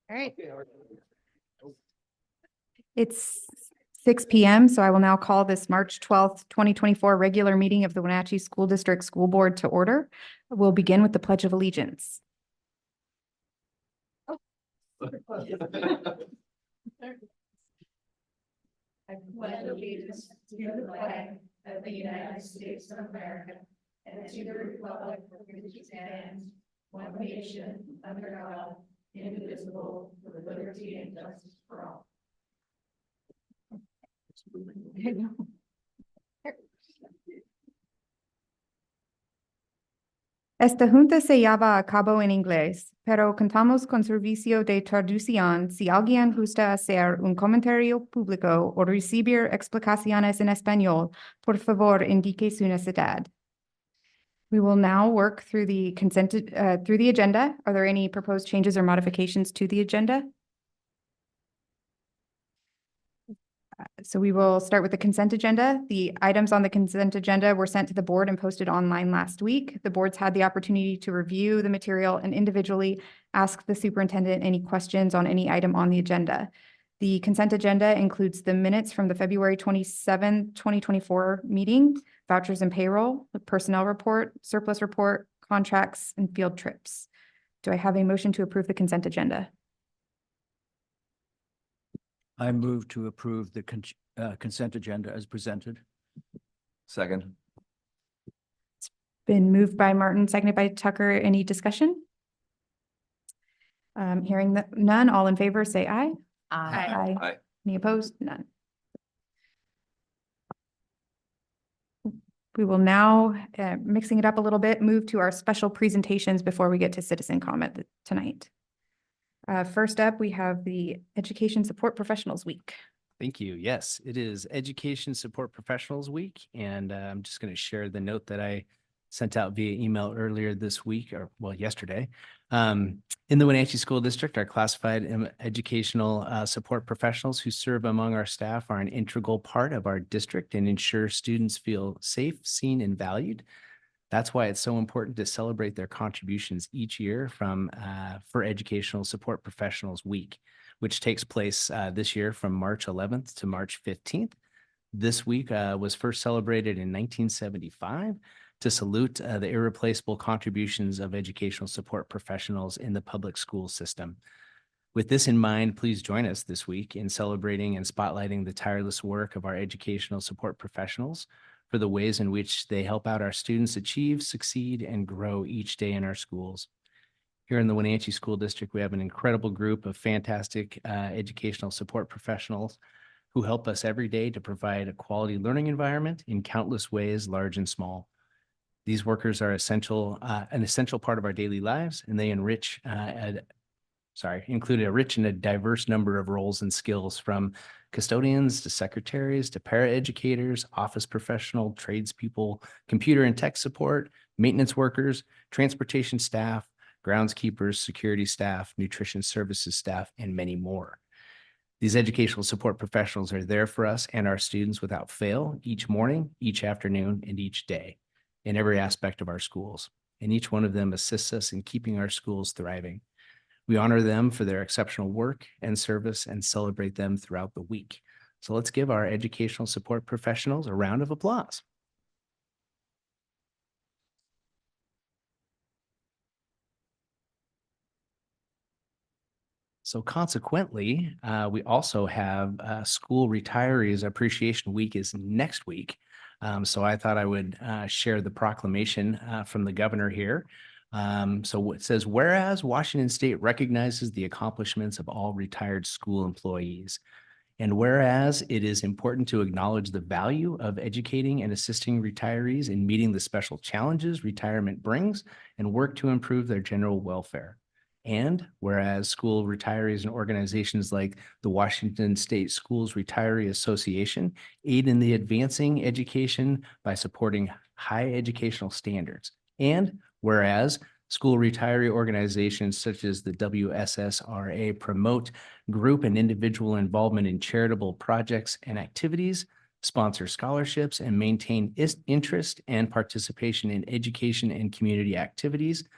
All right. It's 6 p.m., so I will now call this March 12th, 2024 regular meeting of the Wenatchee School District School Board to order. We'll begin with the Pledge of Allegiance. I pledge allegiance to the flag of the United States of America and to the republic for which it stands, one nation, under God, indivisible, with liberty and justice for all. Esta junta se lleva a cabo en inglés, pero contamos con servicio de traducción si alguien gusta hacer un comentario público o recibir explicaciones en español, por favor indique su necesidad. We will now work through the through the agenda. Are there any proposed changes or modifications to the agenda? So we will start with the consent agenda. The items on the consent agenda were sent to the board and posted online last week. The boards had the opportunity to review the material and individually ask the superintendent any questions on any item on the agenda. The consent agenda includes the minutes from the February 27, 2024 meeting, vouchers and payroll, the personnel report, surplus report, contracts, and field trips. Do I have a motion to approve the consent agenda? I move to approve the consent agenda as presented. Second. Been moved by Martin, seconded by Tucker. Any discussion? Hearing none, all in favor, say aye. Aye. Aye. Any opposed? None. We will now, mixing it up a little bit, move to our special presentations before we get to citizen comment tonight. First up, we have the Education Support Professionals Week. Thank you. Yes, it is Education Support Professionals Week, and I'm just going to share the note that I sent out via email earlier this week, or well, yesterday. In the Wenatchee School District, our classified educational support professionals who serve among our staff are an integral part of our district and ensure students feel safe, seen, and valued. That's why it's so important to celebrate their contributions each year for Educational Support Professionals Week, which takes place this year from March 11th to March 15th. This week was first celebrated in 1975 to salute the irreplaceable contributions of educational support professionals in the public school system. With this in mind, please join us this week in celebrating and spotlighting the tireless work of our educational support professionals for the ways in which they help out our students achieve, succeed, and grow each day in our schools. Here in the Wenatchee School District, we have an incredible group of fantastic educational support professionals who help us every day to provide a quality learning environment in countless ways, large and small. These workers are an essential part of our daily lives, and they include a rich and a diverse number of roles and skills, from custodians to secretaries to paraeducators, office professional, tradespeople, computer and tech support, maintenance workers, transportation staff, groundskeepers, security staff, nutrition services staff, and many more. These educational support professionals are there for us and our students without fail each morning, each afternoon, and each day in every aspect of our schools. And each one of them assists us in keeping our schools thriving. We honor them for their exceptional work and service and celebrate them throughout the week. So let's give our educational support professionals a round of applause. So consequently, we also have School Retirees Appreciation Week is next week. So I thought I would share the proclamation from the governor here. So it says, whereas Washington State recognizes the accomplishments of all retired school employees, and whereas it is important to acknowledge the value of educating and assisting retirees in meeting the special challenges retirement brings and work to improve their general welfare. And whereas school retirees and organizations like the Washington State Schools Retiree Association aid in the advancing education by supporting high educational standards. And whereas school retiree organizations such as the WSSRA promote group and individual involvement in charitable projects and activities, sponsor scholarships, and maintain interest and participation in education and community activities.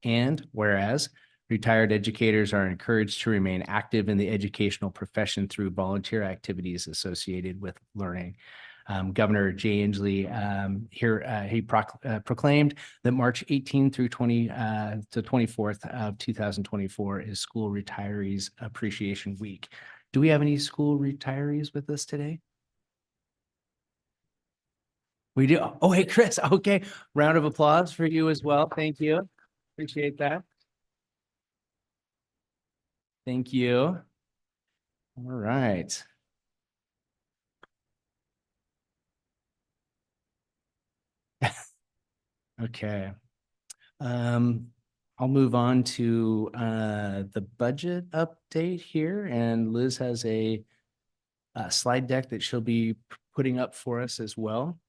And whereas Retired educators are encouraged to remain active in the educational profession through volunteer activities associated with learning. Governor Jay Inslee proclaimed that March 18 through 24th of 2024 is School Retirees Appreciation Week. Do we have any school retirees with us today? We do. Oh, hey, Chris. Okay. Round of applause for you as well. Thank you. Appreciate that. Thank you. All right. Okay. I'll move on to the budget update here, and Liz has a slide deck that she'll be putting up for us as well.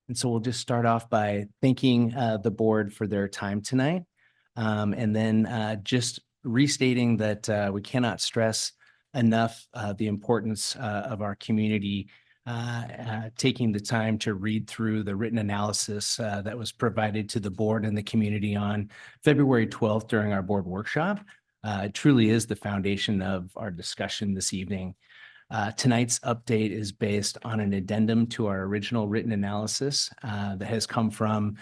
And so we'll just start off by thanking the board for their time tonight. And then just restating that we cannot stress enough the importance of our community taking the time to read through the written analysis that was provided to the board and the community on February 12th during our board workshop. It truly is the foundation of our discussion this evening. Tonight's update is based on an addendum to our original written analysis that has come from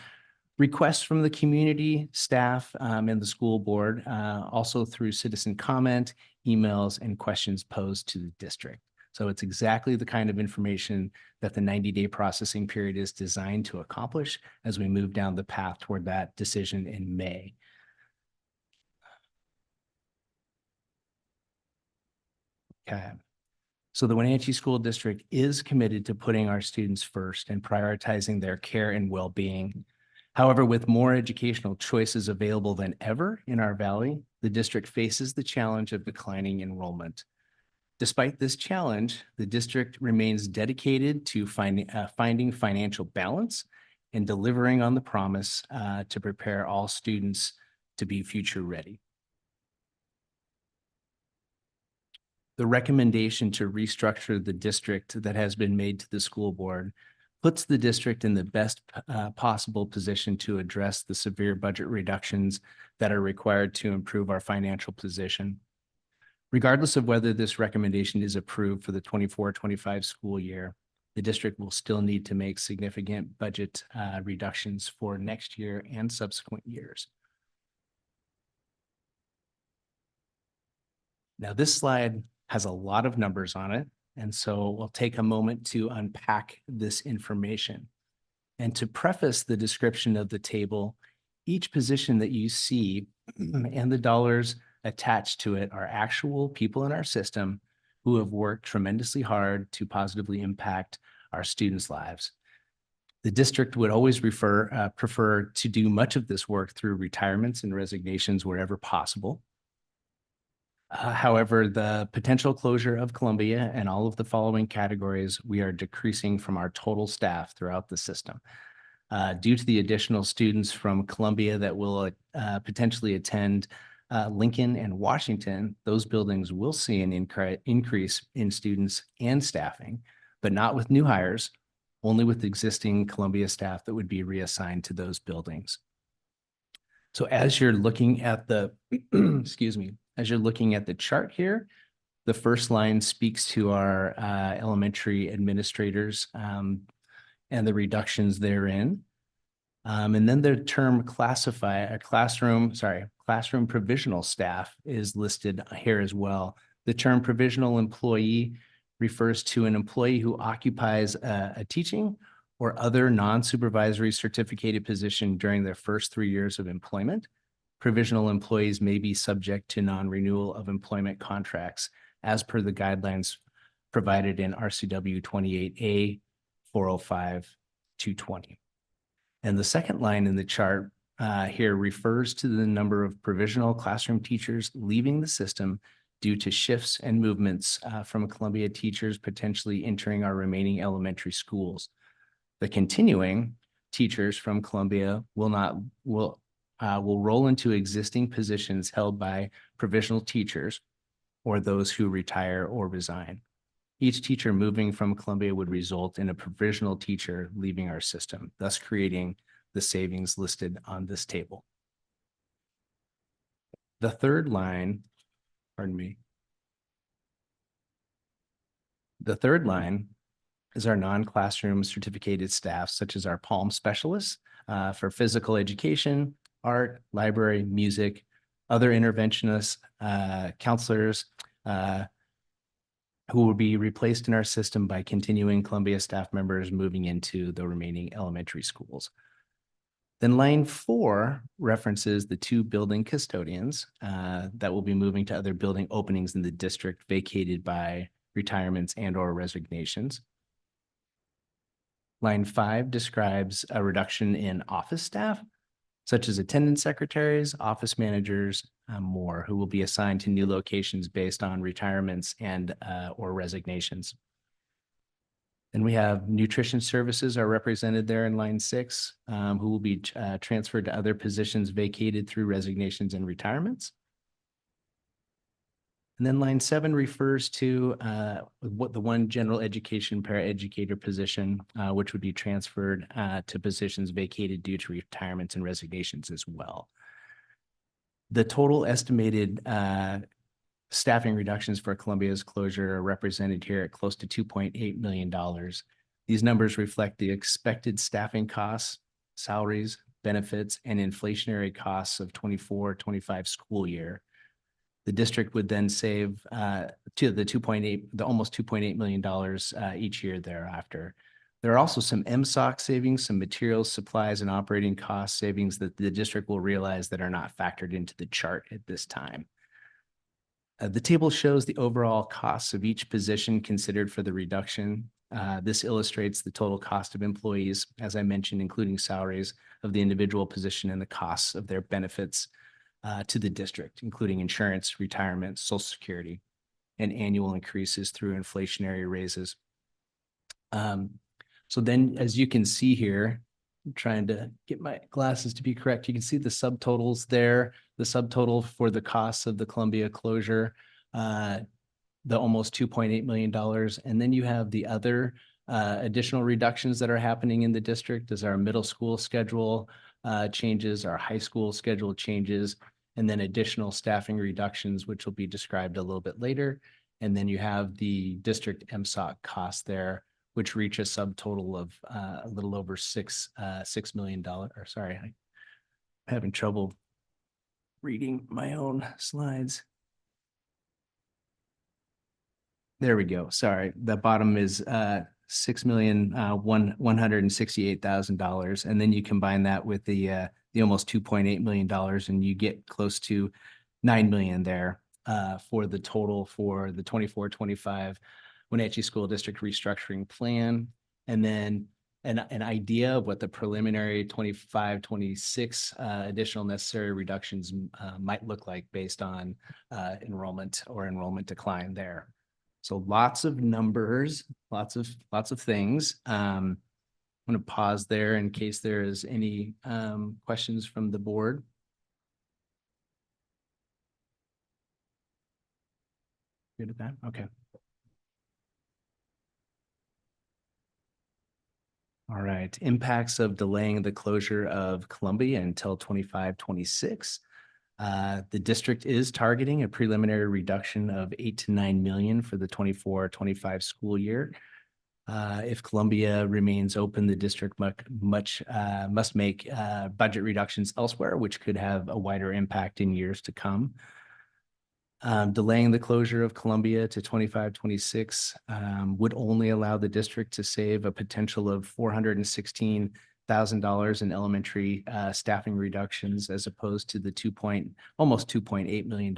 requests from the community, staff, and the school board, also through citizen comment, emails, and questions posed to the district. So it's exactly the kind of information that the 90-day processing period is designed to accomplish as we move down the path toward that decision in May. Okay. So the Wenatchee School District is committed to putting our students first and prioritizing their care and well-being. However, with more educational choices available than ever in our valley, the district faces the challenge of declining enrollment. Despite this challenge, the district remains dedicated to finding financial balance and delivering on the promise to prepare all students to be future ready. The recommendation to restructure the district that has been made to the school board puts the district in the best possible position to address the severe budget reductions that are required to improve our financial position. Regardless of whether this recommendation is approved for the 24-25 school year, the district will still need to make significant budget reductions for next year and subsequent years. Now, this slide has a lot of numbers on it, and so we'll take a moment to unpack this information. And to preface the description of the table, each position that you see and the dollars attached to it are actual people in our system who have worked tremendously hard to positively impact our students' lives. The district would always prefer to do much of this work through retirements and resignations wherever possible. However, the potential closure of Columbia and all of the following categories, we are decreasing from our total staff throughout the system. Due to the additional students from Columbia that will potentially attend Lincoln and Washington, those buildings will see an increase in students and staffing, but not with new hires, only with existing Columbia staff that would be reassigned to those buildings. So as you're looking at the, excuse me, as you're looking at the chart here, the first line speaks to our elementary administrators and the reductions therein. And then the term classroom provisional staff is listed here as well. The term provisional employee refers to an employee who occupies a teaching or other non-supervisory certificated position during their first 3 years of employment. Provisional employees may be subject to non-renewal of employment contracts as per the guidelines provided in RCW 28A 405-220. And the second line in the chart here refers to the number of provisional classroom teachers leaving the system due to shifts and movements from Columbia teachers potentially entering our remaining elementary schools. The continuing teachers from Columbia will roll into existing positions held by provisional teachers or those who retire or resign. Each teacher moving from Columbia would result in a provisional teacher leaving our system, thus creating the savings listed on this table. The third line, pardon me. The third line is our non-classroom certificated staff, such as our Palm specialists for physical education, art, library, music, other interventionists, counselors, who will be replaced in our system by continuing Columbia staff members moving into the remaining elementary schools. Then line 4 references the 2 building custodians that will be moving to other building openings in the district vacated by retirements and or resignations. Line 5 describes a reduction in office staff, such as attendance secretaries, office managers, more, who will be assigned to new locations based on retirements and or resignations. And we have nutrition services are represented there in line 6, who will be transferred to other positions vacated through resignations and retirements. And then line 7 refers to what the one general education paraeducator position, which would be transferred to positions vacated due to retirements and resignations as well. The total estimated staffing reductions for Columbia's closure are represented here at close to $2.8 million. These numbers reflect the expected staffing costs, salaries, benefits, and inflationary costs of 24-25 school year. The district would then save to the almost $2.8 million each year thereafter. There are also some MSOC savings, some materials, supplies, and operating cost savings that the district will realize that are not factored into the chart at this time. The table shows the overall costs of each position considered for the reduction. This illustrates the total cost of employees, as I mentioned, including salaries of the individual position and the costs of their benefits to the district, including insurance, retirement, Social Security, and annual increases through inflationary raises. So then, as you can see here, I'm trying to get my glasses to be correct. You can see the subtotals there, the subtotal for the costs of the Columbia closure, the almost $2.8 million. And then you have the other additional reductions that are happening in the district as our middle school schedule changes, our high school schedule changes, and then additional staffing reductions, which will be described a little bit later. And then you have the district MSOC cost there, which reach a subtotal of a little over $6 million. Or sorry, I'm having trouble reading my own slides. There we go. Sorry, the bottom is $6,168,000, and then you combine that with the almost $2.8 million, and you get close to $9 million there for the total for the 24-25 Wenatchee School District restructuring plan, and then an idea of what the preliminary 25-26 additional necessary reductions might look like based on enrollment or enrollment decline there. So lots of numbers, lots of things. I'm going to pause there in case there is any questions from the board. Good at that? Okay. All right. Impacts of delaying the closure of Columbia until 25-26. The district is targeting a preliminary reduction of 8 to 9 million for the 24-25 school year. If Columbia remains open, the district must make budget reductions elsewhere, which could have a wider impact in years to come. Delaying the closure of Columbia to 25-26 would only allow the district to save a potential of $416,000 in elementary staffing reductions, as opposed to the almost $2.8 million.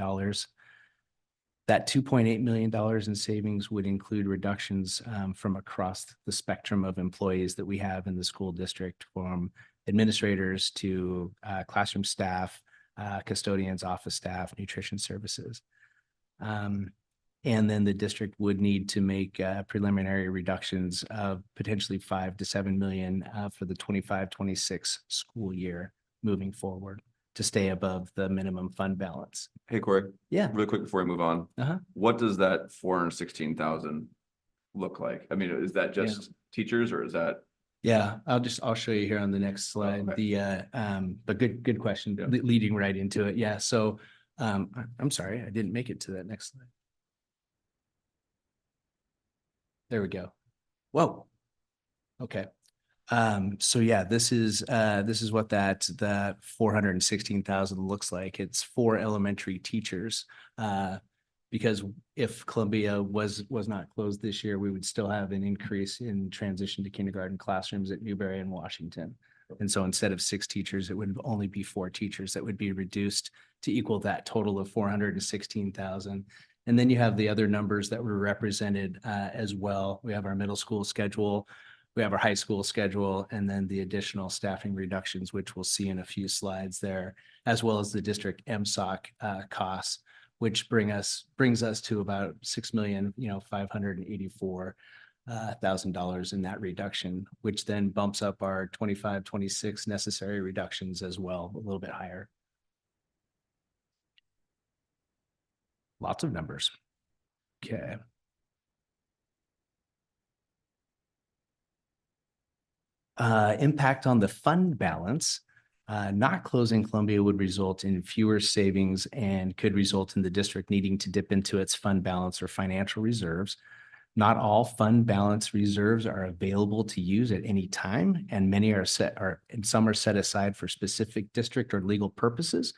That $2.8 million in savings would include reductions from across the spectrum of employees that we have in the school district, from administrators to classroom staff, custodians, office staff, nutrition services. And then the district would need to make preliminary reductions of potentially 5 to 7 million for the 25-26 school year moving forward to stay above the minimum fund balance. Hey, Corey. Yeah. Really quick before we move on. Uh-huh. What does that 416,000 look like? I mean, is that just teachers, or is that Yeah, I'll show you here on the next slide, but good question, leading right into it. Yeah, so, I'm sorry, I didn't make it to that next slide. There we go. Whoa. Okay. So yeah, this is what the 416,000 looks like. It's for elementary teachers. Because if Columbia was not closed this year, we would still have an increase in transition to kindergarten classrooms at Newberry and Washington. And so instead of 6 teachers, it would only be 4 teachers that would be reduced to equal that total of 416,000. And then you have the other numbers that were represented as well. We have our middle school schedule, we have our high school schedule, and then the additional staffing reductions, which we'll see in a few slides there, as well as the district MSOC costs, which brings us to about $6,584,000 in that reduction, which then bumps up our 25-26 necessary reductions as well, a little bit higher. Lots of numbers. Okay. Impact on the fund balance. Not closing Columbia would result in fewer savings and could result in the district needing to dip into its fund balance or financial reserves. Not all fund balance reserves are available to use at any time, and some are set aside for specific district or legal purposes.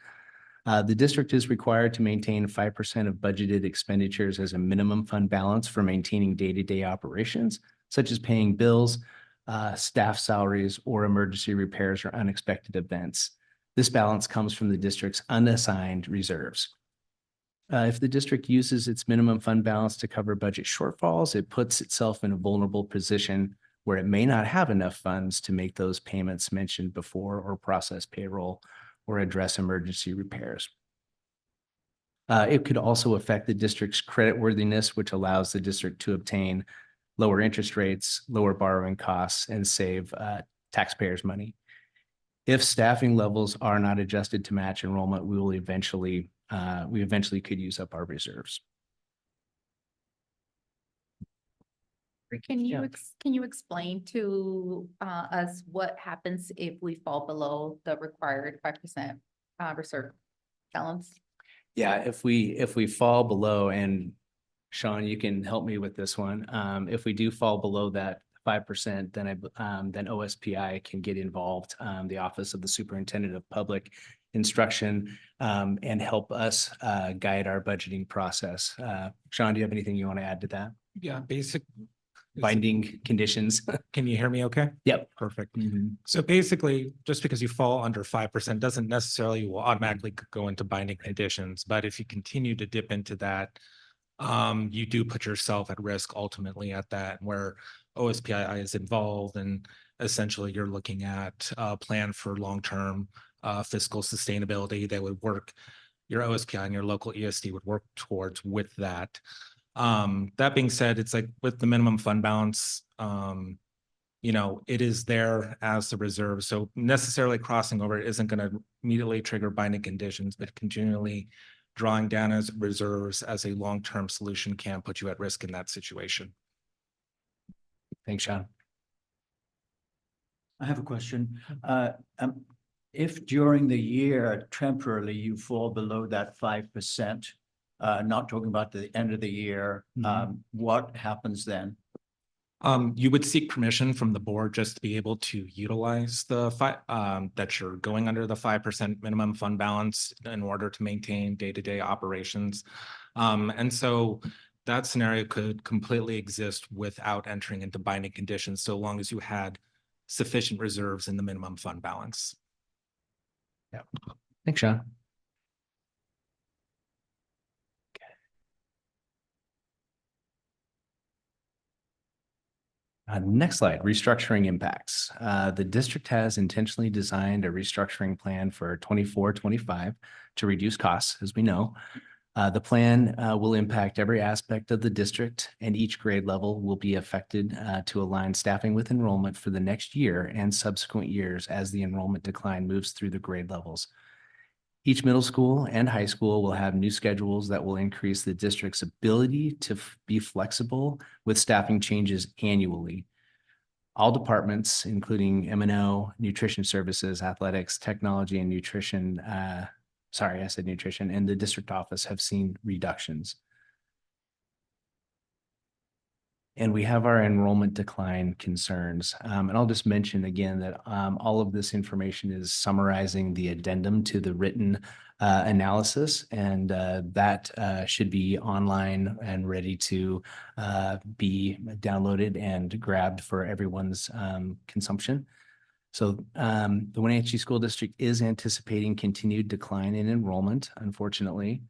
The district is required to maintain 5% of budgeted expenditures as a minimum fund balance for maintaining day-to-day operations, such as paying bills, staff salaries, or emergency repairs or unexpected events. This balance comes from the district's unassigned reserves. If the district uses its minimum fund balance to cover budget shortfalls, it puts itself in a vulnerable position where it may not have enough funds to make those payments mentioned before or process payroll or address emergency repairs. It could also affect the district's creditworthiness, which allows the district to obtain lower interest rates, lower borrowing costs, and save taxpayers' money. If staffing levels are not adjusted to match enrollment, we eventually could use up our reserves. Can you explain to us what happens if we fall below the required 5% reserve balance? Yeah, if we fall below, and Sean, you can help me with this one. If we do fall below that 5%, then OSPI can get involved, the Office of the Superintendent of Public Instruction, and help us guide our budgeting process. Sean, do you have anything you want to add to that? Yeah, basic. Binding conditions. Can you hear me okay? Yep. Perfect. So basically, just because you fall under 5% doesn't necessarily you will automatically go into binding conditions. But if you continue to dip into that, you do put yourself at risk ultimately at that, where OSPI is involved, and essentially you're looking at a plan for long-term fiscal sustainability that would work. Your OSPI and your local ESD would work towards with that. That being said, it's like with the minimum fund balance, it is there as the reserve. So necessarily crossing over isn't going to immediately trigger binding conditions, but continually drawing down as reserves as a long-term solution can put you at risk in that situation. Thanks, Sean. I have a question. If during the year temporarily you fall below that 5%, not talking about the end of the year, what happens then? You would seek permission from the board just to be able to utilize the that you're going under the 5% minimum fund balance in order to maintain day-to-day operations. And so that scenario could completely exist without entering into binding conditions, so long as you had sufficient reserves in the minimum fund balance. Yeah. Thanks, Sean. Next slide, restructuring impacts. The district has intentionally designed a restructuring plan for 24-25 to reduce costs, as we know. The plan will impact every aspect of the district, and each grade level will be affected to align staffing with enrollment for the next year and subsequent years as the enrollment decline moves through the grade levels. Each middle school and high school will have new schedules that will increase the district's ability to be flexible with staffing changes annually. all departments, including M&O, nutrition services, athletics, technology, and nutrition. Sorry, I said nutrition, and the district office have seen reductions. And we have our enrollment decline concerns. And I'll just mention again that all of this information is summarizing the addendum to the written analysis, and that should be online and ready to be downloaded and grabbed for everyone's consumption. So the Wenatchee School District is anticipating continued decline in enrollment, unfortunately.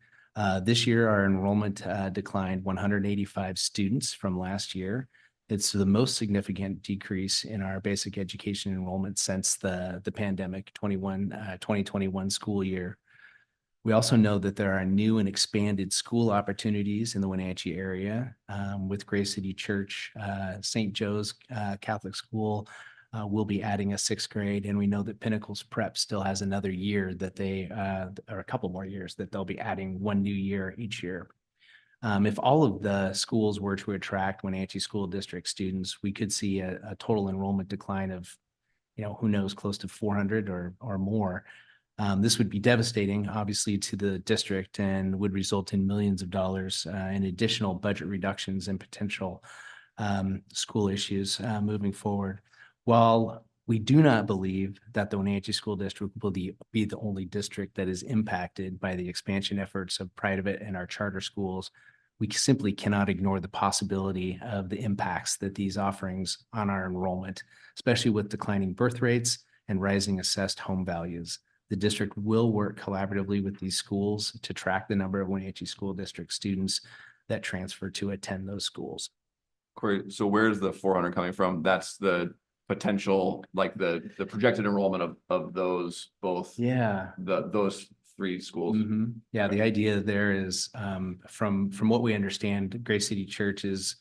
This year, our enrollment declined 185 students from last year. It's the most significant decrease in our basic education enrollment since the pandemic 2021 school year. We also know that there are new and expanded school opportunities in the Wenatchee area with Grace City Church, St. Joe's Catholic School, will be adding a 6th grade, and we know that Pinnacles Prep still has another year that they, or a couple more years that they'll be adding 1 new year each year. If all of the schools were to attract Wenatchee School District students, we could see a total enrollment decline of, who knows, close to 400 or more. This would be devastating, obviously, to the district and would result in millions of dollars in additional budget reductions and potential school issues moving forward. While we do not believe that the Wenatchee School District will be the only district that is impacted by the expansion efforts of private and our charter schools, we simply cannot ignore the possibility of the impacts that these offerings on our enrollment, especially with declining birth rates and rising assessed home values. The district will work collaboratively with these schools to track the number of Wenatchee School District students that transfer to attend those schools. Corey, so where's the 400 coming from? That's the potential, like the projected enrollment of those both. Yeah. Those 3 schools. Mhm. Yeah, the idea there is from what we understand, Grace City Church is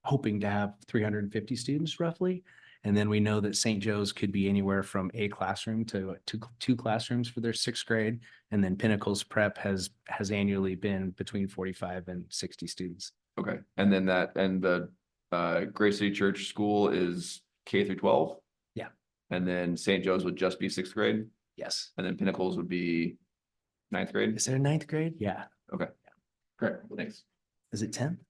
hoping to have 350 students roughly. And then we know that St. Joe's could be anywhere from a classroom to 2 classrooms for their 6th grade. And then Pinnacles Prep has annually been between 45 and 60 students. Okay, and then the Grace City Church School is K through 12? Yeah. And then St. Joe's would just be 6th grade? Yes. And then Pinnacles would be 9th grade? Is there a 9th grade? Yeah. Okay, great, thanks. Is it 10?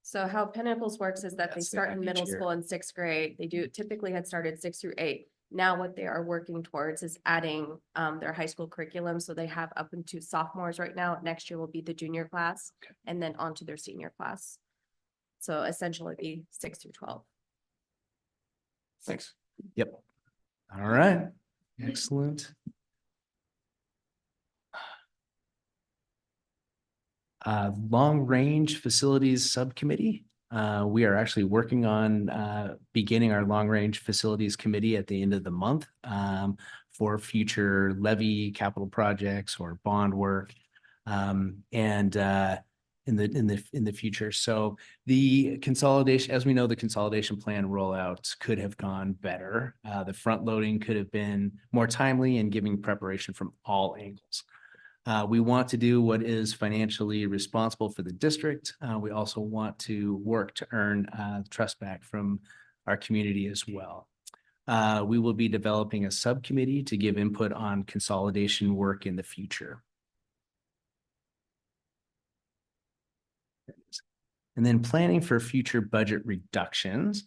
So how Pinnacles works is that they That's start their in middle each year. school in 6th grade. They typically had started 6 through 8. Now what they are working towards is adding their high school curriculum. So they have up into sophomores right now. Next year will be the junior class, Okay. and then on to their senior class. So essentially it'd be 6 through 12. Thanks. Yep. All right. Excellent. Long Range Facilities Subcommittee. We are actually working on beginning our Long Range Facilities Committee at the end of the month for future levy capital projects or bond work. In the future. So the consolidation, as we know, the consolidation plan rollouts could have gone better. The front loading could have been more timely and giving preparation from all angles. We want to do what is financially responsible for the district. We also want to work to earn trust back from our community as well. We will be developing a subcommittee to give input on consolidation work in the future. And then planning for future budget reductions.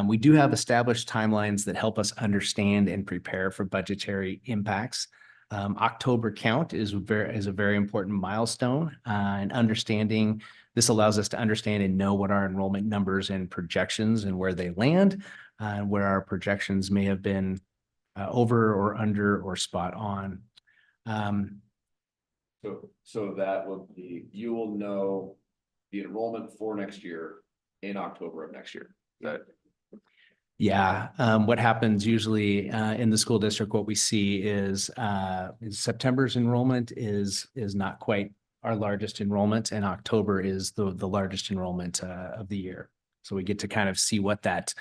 We do have established timelines that help us understand and prepare for budgetary impacts. October count is a very important milestone, and understanding this allows us to understand and know what our enrollment numbers and projections and where they land, and where our projections may have been over or under or spot on. So that will be, you will know the enrollment for next year in October of next year. Yeah, what happens usually in the school district, what we see is September's enrollment is not quite our largest enrollment, and October is the largest enrollment of the year. So we get to kind of see what that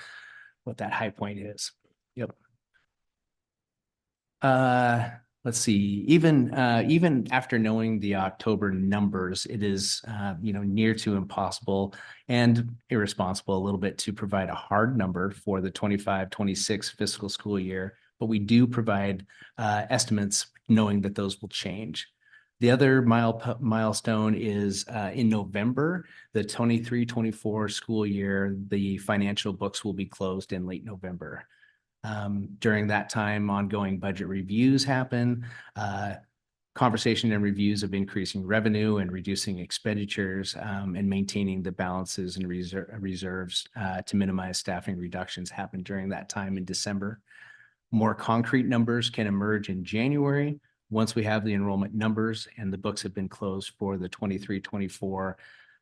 high point is. Yep. let's see, even after knowing the October numbers, it is, near to impossible and irresponsible a little bit to provide a hard number for the 25-26 fiscal school year, but we do provide estimates knowing that those will change. The other milestone is in November, the 23-24 school year, the financial books will be closed in late November. During that time, ongoing budget reviews happen, conversation and reviews of increasing revenue and reducing expenditures, and maintaining the balances and reserves to minimize staffing reductions happen during that time in December. More concrete numbers can emerge in January once we have the enrollment numbers and the books have been closed for the 23-24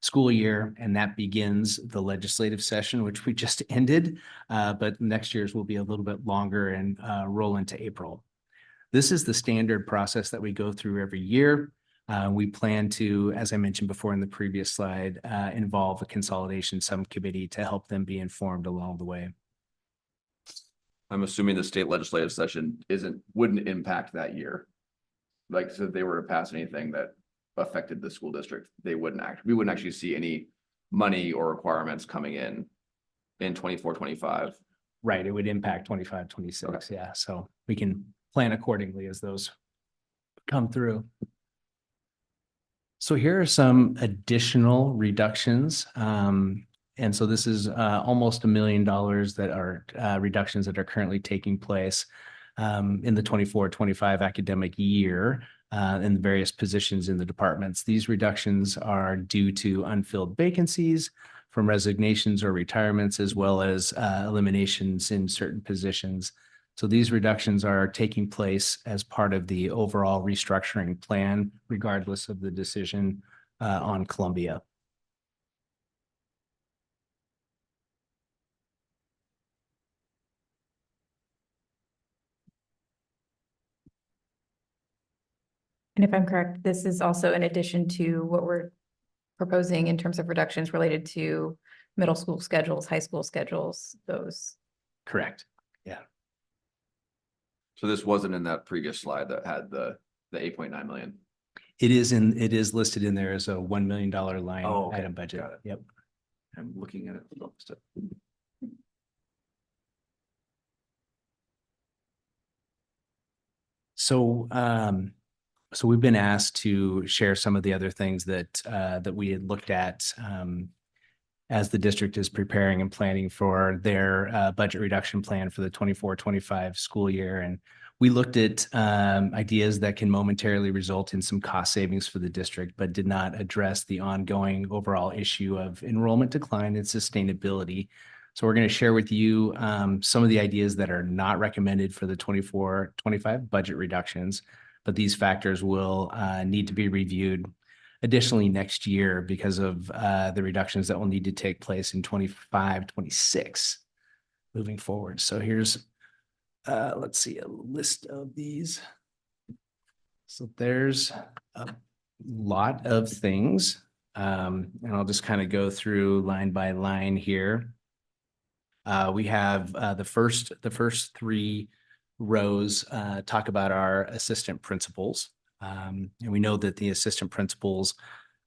school year, and that begins the legislative session, which we just ended, but next year's will be a little bit longer and roll into April. This is the standard process that we go through every year. We plan to, as I mentioned before in the previous slide, involve a consolidation subcommittee to help them be informed along the way. I'm assuming the state legislative session wouldn't impact that year. Like, so if they were to pass anything that affected the school district, we wouldn't actually see any money or requirements coming in 24-25. Right, it would impact 25-26, yeah, so we can plan accordingly as those come through. So here are some additional reductions. And so this is almost $1 million that are reductions that are currently taking place in the 24-25 academic year in the various positions in the departments. These reductions are due to unfilled vacancies from resignations or retirements, as well as eliminations in certain positions. So these reductions are taking place as part of the overall restructuring plan, regardless of the decision on Columbia. And if I'm correct, this is also in addition to what we're proposing in terms of reductions related to middle school schedules, high school schedules, those. Correct. Yeah. So this wasn't in that previous slide that had the 8.9 million. It is listed in there as a $1 million line Oh, okay. item budget. Got it. Yep. I'm looking at it. So we've been asked to share some of the other things that we had looked at as the district is preparing and planning for their budget reduction plan for the 24-25 school year. And we looked at ideas that can momentarily result in some cost savings for the district, but did not address the ongoing overall issue of enrollment decline and sustainability. So we're going to share with you some of the ideas that are not recommended for the 24-25 budget reductions, but these factors will need to be reviewed additionally next year because of the reductions that will need to take place in 25-26 moving forward. So here's, let's see, a list of these. So there's a lot of things, and I'll just kind of go through line by line here. We have the first three rows talk about our assistant principals. And we know that the assistant principals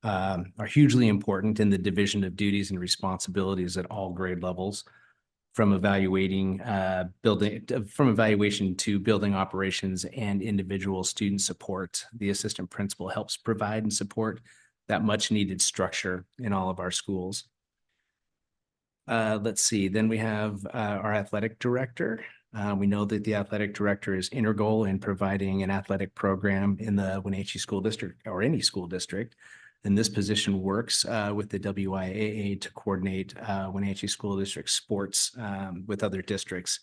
are hugely important in the division of duties and responsibilities at all grade levels, from evaluation to building operations and individual student support. The assistant principal helps provide and support that much needed structure in all of our schools. Let's see, then we have our athletic director. We know that the athletic director is integral in providing an athletic program in the Wenatchee School District or any school district. And this position works with the WIAA to coordinate Wenatchee School District sports with other districts.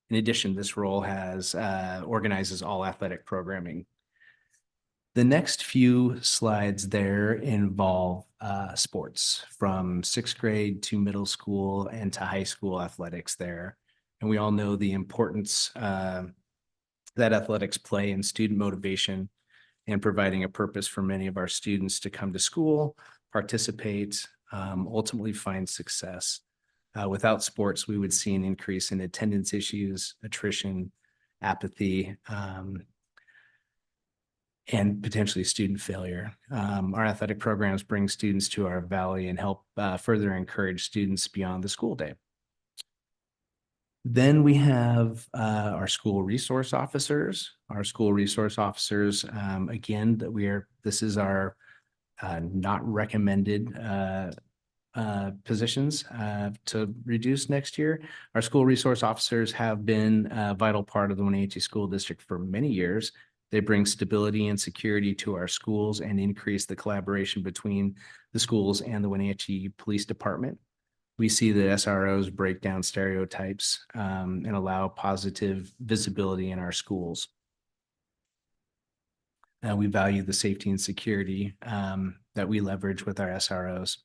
In addition, this role organizes all athletic programming. The next few slides there involve sports from 6th grade to middle school and to high school athletics there. And we all know the importance that athletics play in student motivation and providing a purpose for many of our students to come to school, participate, ultimately find success. Without sports, we would see an increase in attendance issues, attrition, apathy, and potentially student failure. Our athletic programs bring students to our valley and help further encourage students beyond the school day. Then we have our school resource officers. Our school resource officers, again, this is our not recommended positions to reduce next year. Our school resource officers have been a vital part of the Wenatchee School District for many years. They bring stability and security to our schools and increase the collaboration between the schools and the Wenatchee Police Department. We see that SROs break down stereotypes and allow positive visibility in our schools. We value the safety and security that we leverage with our SROs.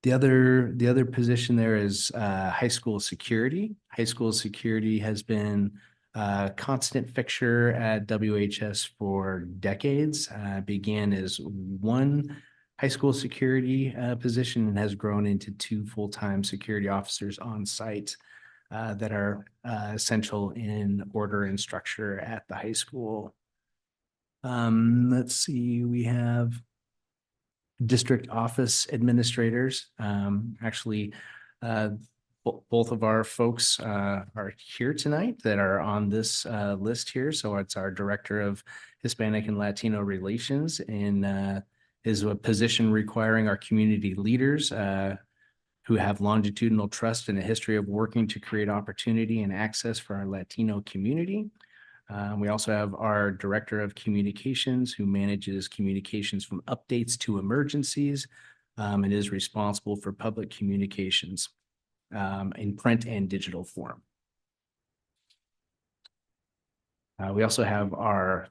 The other position there is high school security. High school security has been a constant fixture at WHS for decades. Began as one high school security position and has grown into 2 full-time security officers on site that are essential in order and structure at the high school. Let's see, we have district office administrators. Actually, both of our folks are here tonight that are on this list here. So it's our Director of Hispanic and Latino Relations and is a position requiring our community leaders who have longitudinal trust and a history of working to create opportunity and access for our Latino community. We also have our Director of Communications who manages communications from updates to emergencies and is responsible for public communications in print and digital form. We also have our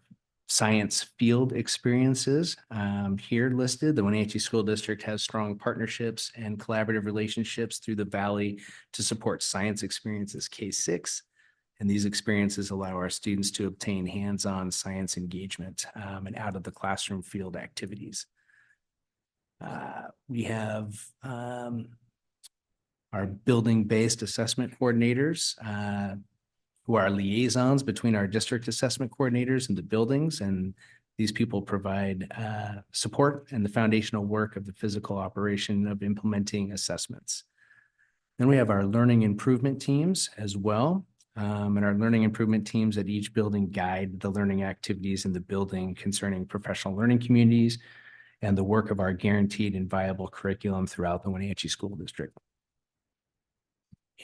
science field experiences here listed. The Wenatchee School District has strong partnerships and collaborative relationships through the Valley to support science experiences K-6. And these experiences allow our students to obtain hands-on science engagement and out of the classroom field activities. We have our building-based assessment coordinators who are liaisons between our district assessment coordinators and the buildings. And these people provide support and the foundational work of the physical operation of implementing assessments. Then we have our learning improvement teams as well. And our learning improvement teams at each building guide the learning activities in the building concerning professional learning communities and the work of our guaranteed and viable curriculum throughout the Wenatchee School District.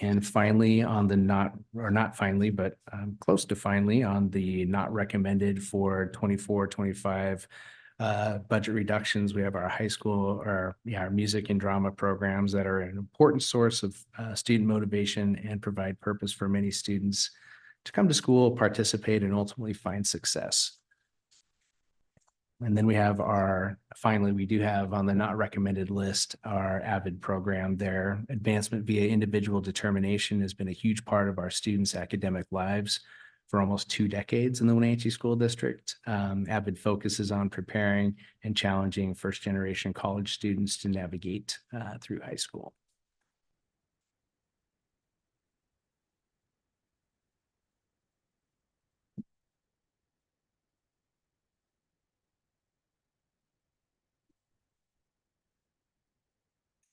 And finally, on the close to finally, on the not recommended for 24-25 budget reductions, we have our high school, our music and drama programs that are an important source of student motivation and provide purpose for many students to come to school, participate, and ultimately find success. And then we have we do have on the not recommended list, our AVID program there. Advancement via individual determination has been a huge part of our students' academic lives for almost 2 decades in the Wenatchee School District. AVID focuses on preparing and challenging first-generation college students to navigate through high school.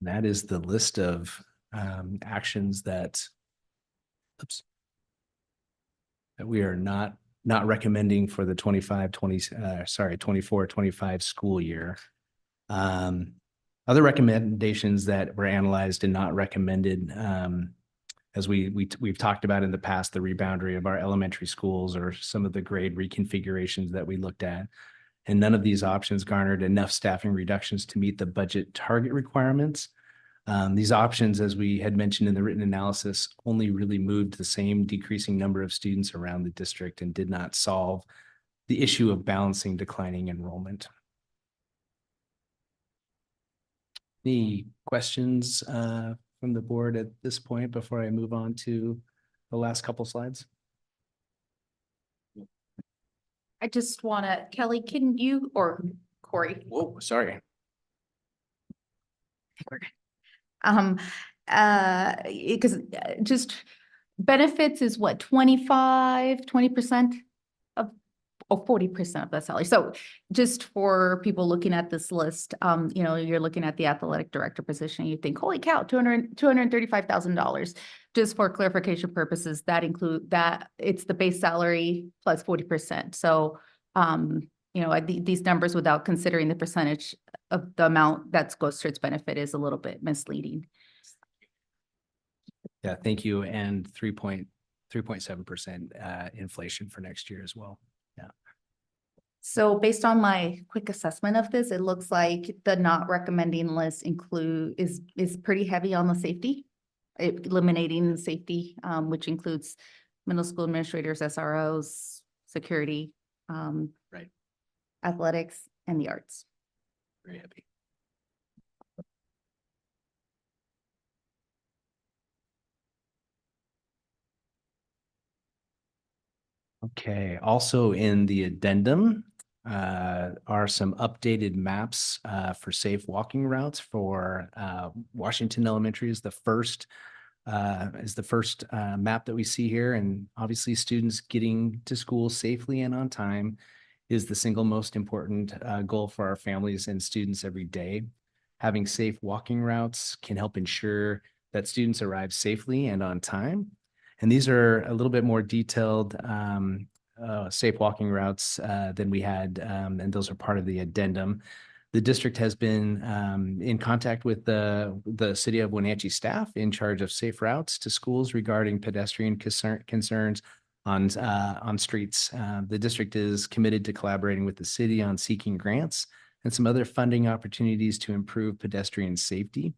That is the list of actions that we are not recommending for the 24-25 school year. Other recommendations that were analyzed and not recommended, as we've talked about in the past, the reboundary of our elementary schools or some of the grade reconfigurations that we looked at. And none of these options garnered enough staffing reductions to meet the budget target requirements. These options, as we had mentioned in the written analysis, only really moved the same decreasing number of students around the district and did not solve the issue of balancing declining enrollment. Any questions from the board at this point before I move on to the last couple slides? I just want to, Kelly, can you, or Corey? Whoa, sorry. Because just benefits is what, 20% of Oh, 40% of the salary. So just for people looking at this list, you're looking at the athletic director position, you think, holy cow, $235,000. Just for clarification purposes, that it's the base salary plus 40%. So, these numbers without considering the percentage of the amount that goes towards benefit is a little bit misleading. Yeah, thank you. And 3.7% inflation for next year as well. Yeah. So based on my quick assessment of this, it looks like the not recommending list is pretty heavy on the safety. Eliminating the safety, which includes middle school administrators, SROs, security, Right. athletics, and the arts. Very heavy. Okay, also in the addendum are some updated maps for safe walking routes for Washington Elementary is the first map that we see here. And obviously students getting to school safely and on time is the single most important goal for our families and students every day. Having safe walking routes can help ensure that students arrive safely and on time. And these are a little bit more detailed safe walking routes than we had, and those are part of the addendum. The district has been in contact with the city of Wenatchee staff in charge of safe routes to schools regarding pedestrian concerns on streets. The district is committed to collaborating with the city on seeking grants and some other funding opportunities to improve pedestrian safety.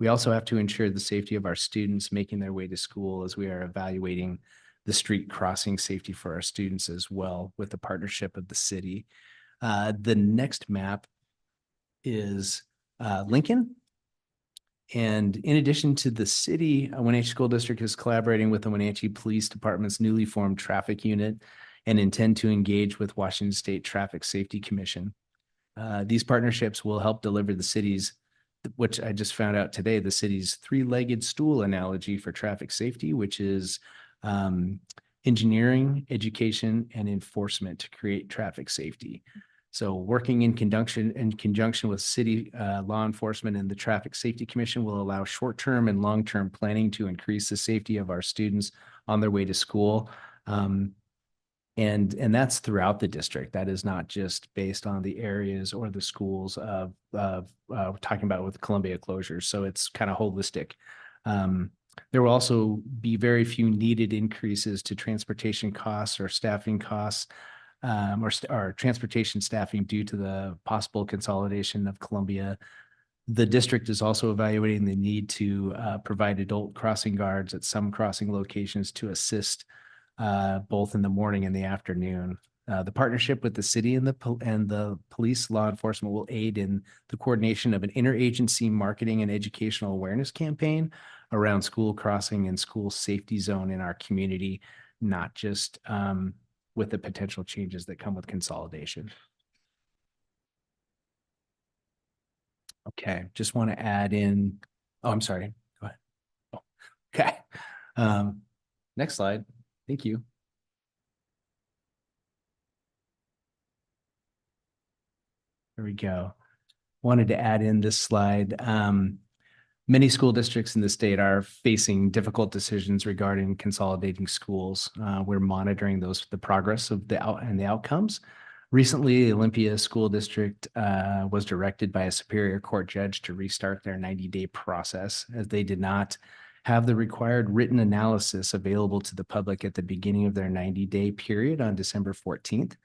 We also have to ensure the safety of our students making their way to school as we are evaluating the street crossing safety for our students as well with the partnership of the city. The next map is Lincoln. And in addition to the city, Wenatchee School District is collaborating with the Wenatchee Police Department's newly formed traffic unit and intend to engage with Washington State Traffic Safety Commission. These partnerships will help deliver the city's, which I just found out today, the city's three-legged stool analogy for traffic safety, which is engineering, education, and enforcement to create traffic safety. So working in conjunction with city law enforcement and the Traffic Safety Commission will allow short-term and long-term planning to increase the safety of our students on their way to school. And that's throughout the district. That is not just based on the areas or the schools of talking about with Columbia closures. So it's kind of holistic. There will also be very few needed increases to transportation costs or staffing costs or transportation staffing due to the possible consolidation of Columbia. The district is also evaluating the need to provide adult crossing guards at some crossing locations to assist both in the morning and the afternoon. The partnership with the city and the police law enforcement will aid in the coordination of an interagency marketing and educational awareness campaign around school crossing and school safety zone in our community, not just with the potential changes that come with consolidation. Okay, just want to add in, oh, I'm sorry, go ahead. Oh, okay, next slide. Thank you. There we go. Wanted to add in this slide. Many school districts in the state are facing difficult decisions regarding consolidating schools. We're monitoring the progress of the outcomes. Recently, Olympia School District was directed by a Superior Court judge to restart their 90-day process as they did not have the required written analysis available to the public at the beginning of their 90-day period on December 14th.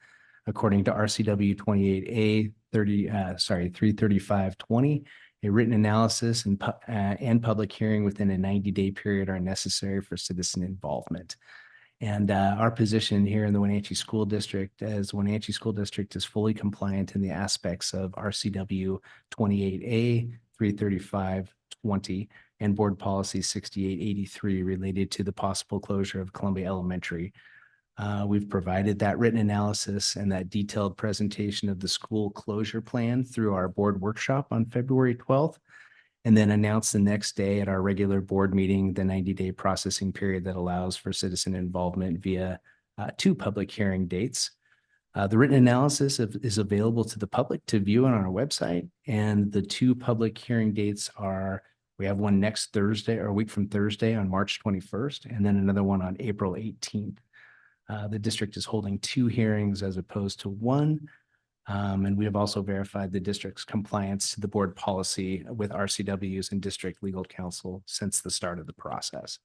According to RCW 28A 33520, a written analysis and public hearing within a 90-day period are necessary for citizen involvement. And our position here in the Wenatchee School District, as Wenatchee School District is fully compliant in the aspects of RCW 28A 33520 and Board Policy 6883 related to the possible closure of Columbia Elementary. We've provided that written analysis and that detailed presentation of the school closure plan through our board workshop on February 12th, and then announced the next day at our regular board meeting, the 90-day processing period that allows for citizen involvement via 2 public hearing dates. The written analysis is available to the public to view on our website, and the two public hearing dates are, we have one next Thursday or a week from Thursday on March 21st, and then another one on April 18th. The district is holding two hearings as opposed to one. And we have also verified the district's compliance to the board policy with RCWs and district legal counsel since the start of the process.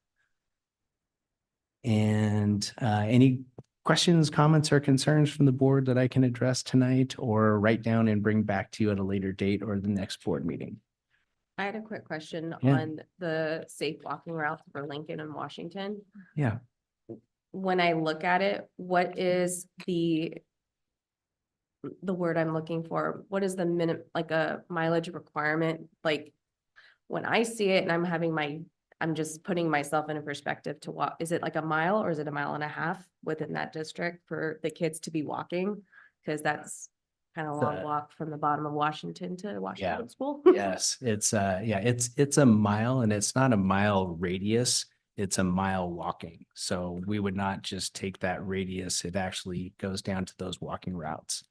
And any questions, comments, or concerns from the board that I can address tonight or write down and bring back to you at a later date or the next board meeting? I had a quick question Yeah. on the safe walking routes for Lincoln and Washington. Yeah. When I look at it, what is the word I'm looking for? What is the minute, like a mileage requirement? Like when I see it and I'm just putting myself in a perspective to walk, is it like a mile or is it a mile and a half within that district for the kids to be walking? Because that's kind of a long walk from the bottom of Washington to Washington School. Yes, it's it's a mile, and it's not a mile radius, it's a mile walking. So we would not just take that radius, it actually goes down to those walking routes.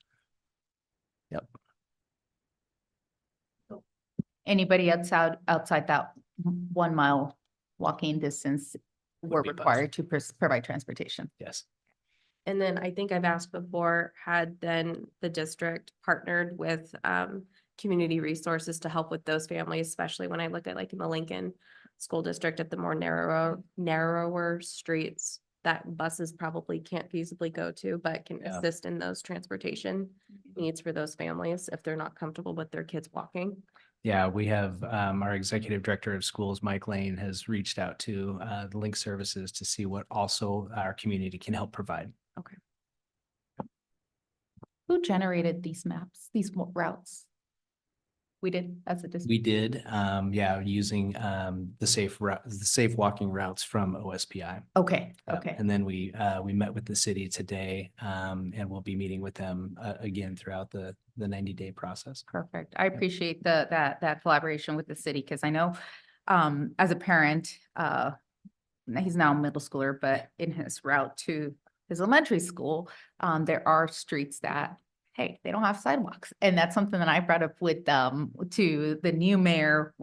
Yep. Anybody outside that 1 mile walking distance, we're be bused. required to provide transportation. Yes. And then I think I've asked before, had then the district partnered with community resources to help with those families, especially when I look at like in the Lincoln School District at the more narrower streets that buses probably can't feasibly go to, but can Yeah. assist in those transportation needs for those families if they're not comfortable with their kids walking. Yeah, we have our executive director of schools, Mike Lane, has reached out to the Link Services to see what also our community can help provide. Who generated these maps, these routes? We did as a district. We did, yeah, using the safe walking routes from OSPI. Okay, okay. And then we met with the city today, and we'll be meeting with them again throughout the 90-day process. Perfect. I appreciate that collaboration with the city, because I know, as a parent, he's now a middle schooler, but in his route to his elementary school, there are streets that, hey, they don't have sidewalks. And that's something that I brought up with, to the new mayor,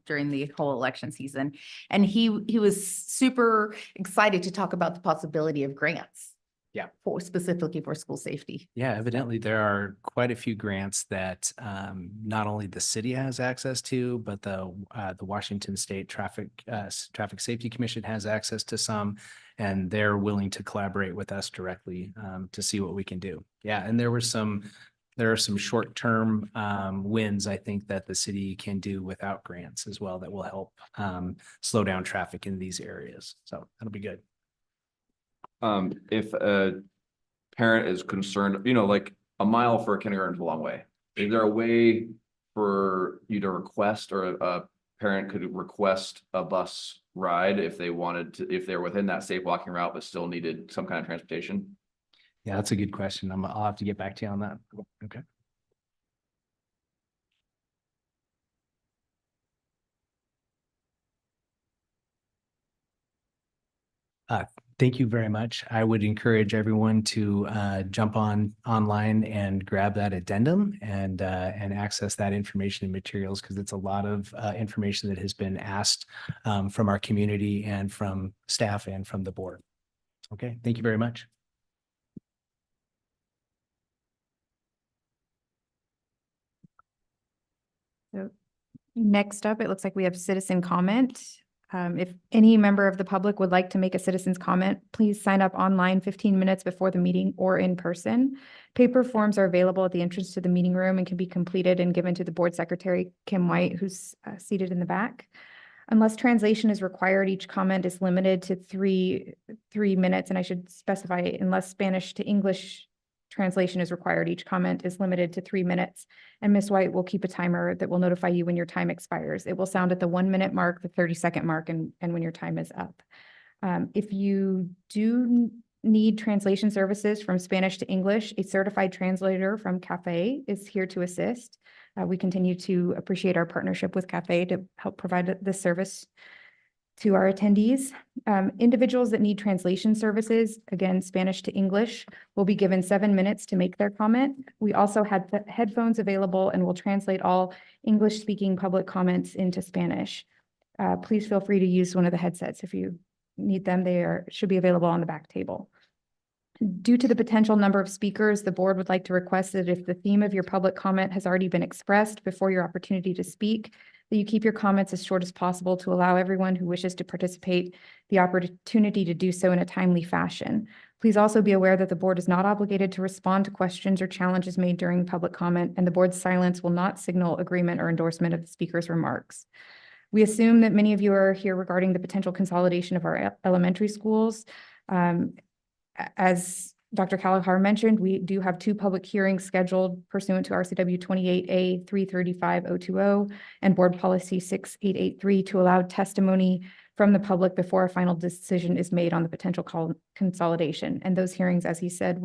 during the whole election season. And he was super excited to talk about the possibility of grants. Yeah. Specifically for school safety. Yeah, evidently there are quite a few grants that not only the city has access to, but the Washington State Traffic Safety Commission has access to some, and they're willing to collaborate with us directly to see what we can do. Yeah, and there are some short-term wins, I think, that the city can do without grants as well that will help slow down traffic in these areas. So that'll be good. If a parent is concerned, like a mile for a kindergarten is a long way. Is there a way for you to request, or a parent could request a bus ride if they wanted to, if they're within that safe walking route, but still needed some kind of transportation? Yeah, that's a good question. I'll have to get back to you on that. Okay. Thank you very much. I would encourage everyone to jump online and grab that addendum and access that information and materials, because it's a lot of information that has been asked from our community and from staff and from the board. Okay, thank you very much. So next up, it looks like we have citizen comment. If any member of the public would like to make a citizen's comment, please sign up online 15 minutes before the meeting or in person. Paper forms are available at the entrance to the meeting room and can be completed and given to the board secretary, Kim White, who's seated in the back. Unless translation is required, each comment is limited to three minutes, and I should specify, unless Spanish to English translation is required, each comment is limited to 3 minutes. And Ms. White will keep a timer that will notify you when your time expires. It will sound at the 1 minute mark, the 30-second mark, and when your time is up. If you do need translation services from Spanish to English, a certified translator from CAFE is here to assist. We continue to appreciate our partnership with CAFE to help provide this service To our attendees, individuals that need translation services, again, Spanish to English, will be given 7 minutes to make their comment. We also had headphones available and will translate all English-speaking public comments into Spanish. Please feel free to use one of the headsets if you need them. Should be available on the back table. Due to the potential number of speakers, the board would like to request that if the theme of your public comment has already been expressed before your opportunity to speak, that you keep your comments as short as possible to allow everyone who wishes to participate the opportunity to do so in a timely fashion. Please also be aware that the board is not obligated to respond to questions or challenges made during public comment, and the board's silence will not signal agreement or endorsement of the speaker's remarks. We assume that many of you are here regarding the potential consolidation of our elementary schools. As Dr. Callagher mentioned, we do have 2 public hearings scheduled pursuant to RCW 28A 335020 and Board Policy 6883 to allow testimony from the public before a final decision is made on the potential consolidation. And those hearings, as he said,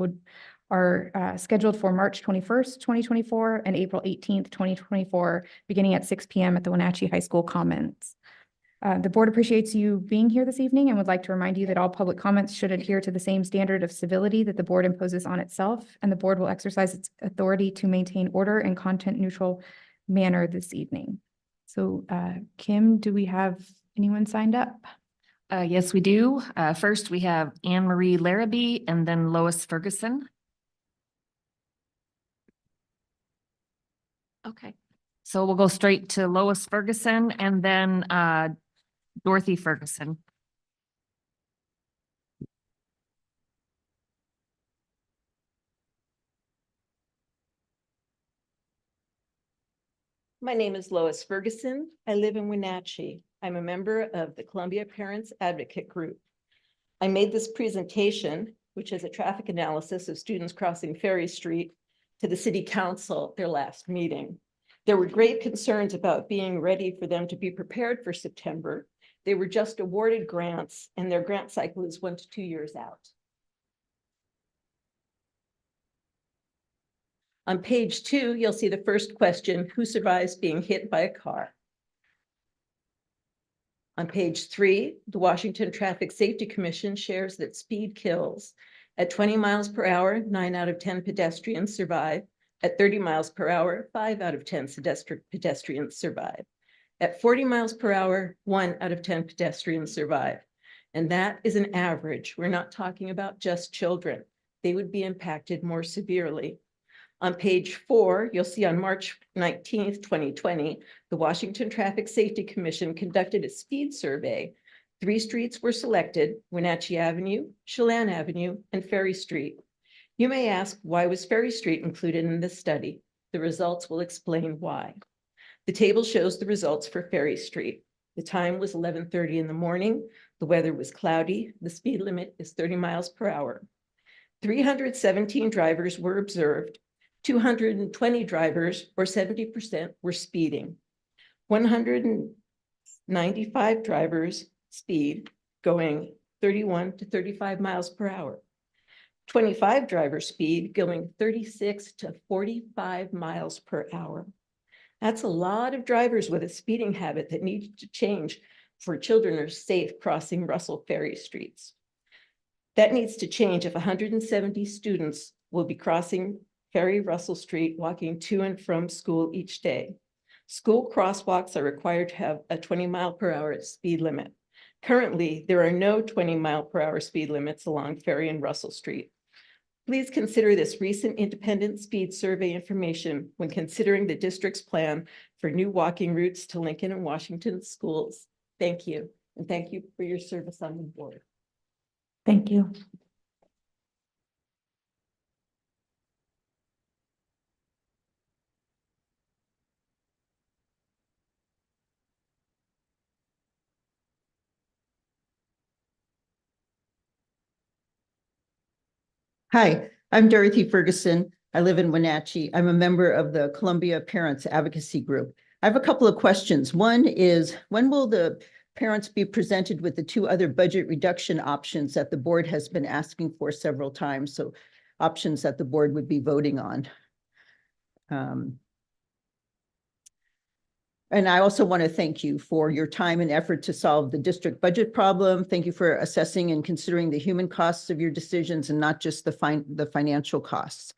are scheduled for March 21st, 2024 and April 18th, 2024, beginning at 6 p.m. at the Wenatchee High School Commons. The board appreciates you being here this evening and would like to remind you that all public comments should adhere to the same standard of civility that the board imposes on itself, and the board will exercise its authority to maintain order and content neutral manner this evening. So, Kim, do we have anyone signed up? Yes, we do. First, we have Anne Marie Larrabee and then Lois Ferguson. Okay, so we'll go straight to Lois Ferguson and then Dorothy Ferguson. My name is Lois Ferguson. I live in Wenatchee. I'm a member of the Columbia Parents Advocate Group. I made this presentation, which is a traffic analysis of students crossing Ferry Street, to the City Council at their last meeting. There were great concerns about being ready for them to be prepared for September. They were just awarded grants and their grant cycle is 1 to 2 years out. On page 2, you'll see the first question, who survives being hit by a car? On page 3, the Washington Traffic Safety Commission shares that speed kills. At 20 miles per hour, 9 out of 10 pedestrians survive. At 30 miles per hour, 5 out of 10 pedestrians survive. At 40 miles per hour, 1 out of 10 pedestrians survive. And that is an average. We're not talking about just children. They would be impacted more severely. On page 4, you'll see on March 19th, 2020, the Washington Traffic Safety Commission conducted a speed survey. 3 streets were selected: Wenatchee Avenue, Chelan Avenue, and Ferry Street. You may ask, why was Ferry Street included in this study? The results will explain why. The table shows the results for Ferry Street. The time was 11:30 in the morning. The weather was cloudy. The speed limit is 30 miles per hour. 317 drivers were observed. 220 drivers, or 70%, were speeding. 195 drivers speed going 31 to 35 miles per hour. 25 drivers speed going 36 to 45 miles per hour. That's a lot of drivers with a speeding habit that needs to change for children are safe crossing Russell Ferry streets. That needs to change if 170 students will be crossing Ferry Russell Street, walking to and from school each day. School crosswalks are required to have a 20 mile per hour speed limit. Currently, there are no 20 mile per hour speed limits along Ferry and Russell Street. Please consider this recent independent speed survey information when considering the district's plan for new walking routes to Lincoln and Washington schools. Thank you, and thank you for your service on the board. Thank you. Hi, I'm Dorothy Ferguson. I live in Wenatchee. I'm a member of the Columbia Parents Advocacy Group. I have a couple of questions. One is, when will the parents be presented with the 2 other budget reduction options that the board has been asking for several times? So options that the board would be voting on. And I also want to thank you for your time and effort to solve the district budget problem. Thank you for assessing and considering the human costs of your decisions and not just the financial costs.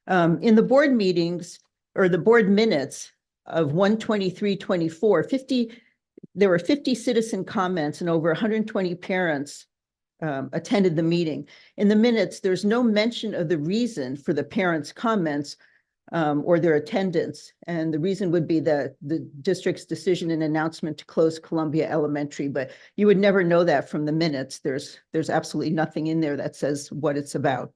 In the board meetings or the board minutes of 1/23/24, there were 50 citizen comments and over 120 parents attended the meeting. In the minutes, there's no mention of the reason for the parents' comments or their attendance. And the reason would be the district's decision and announcement to close Columbia Elementary, but you would never know that from the minutes. There's absolutely nothing in there that says what it's about.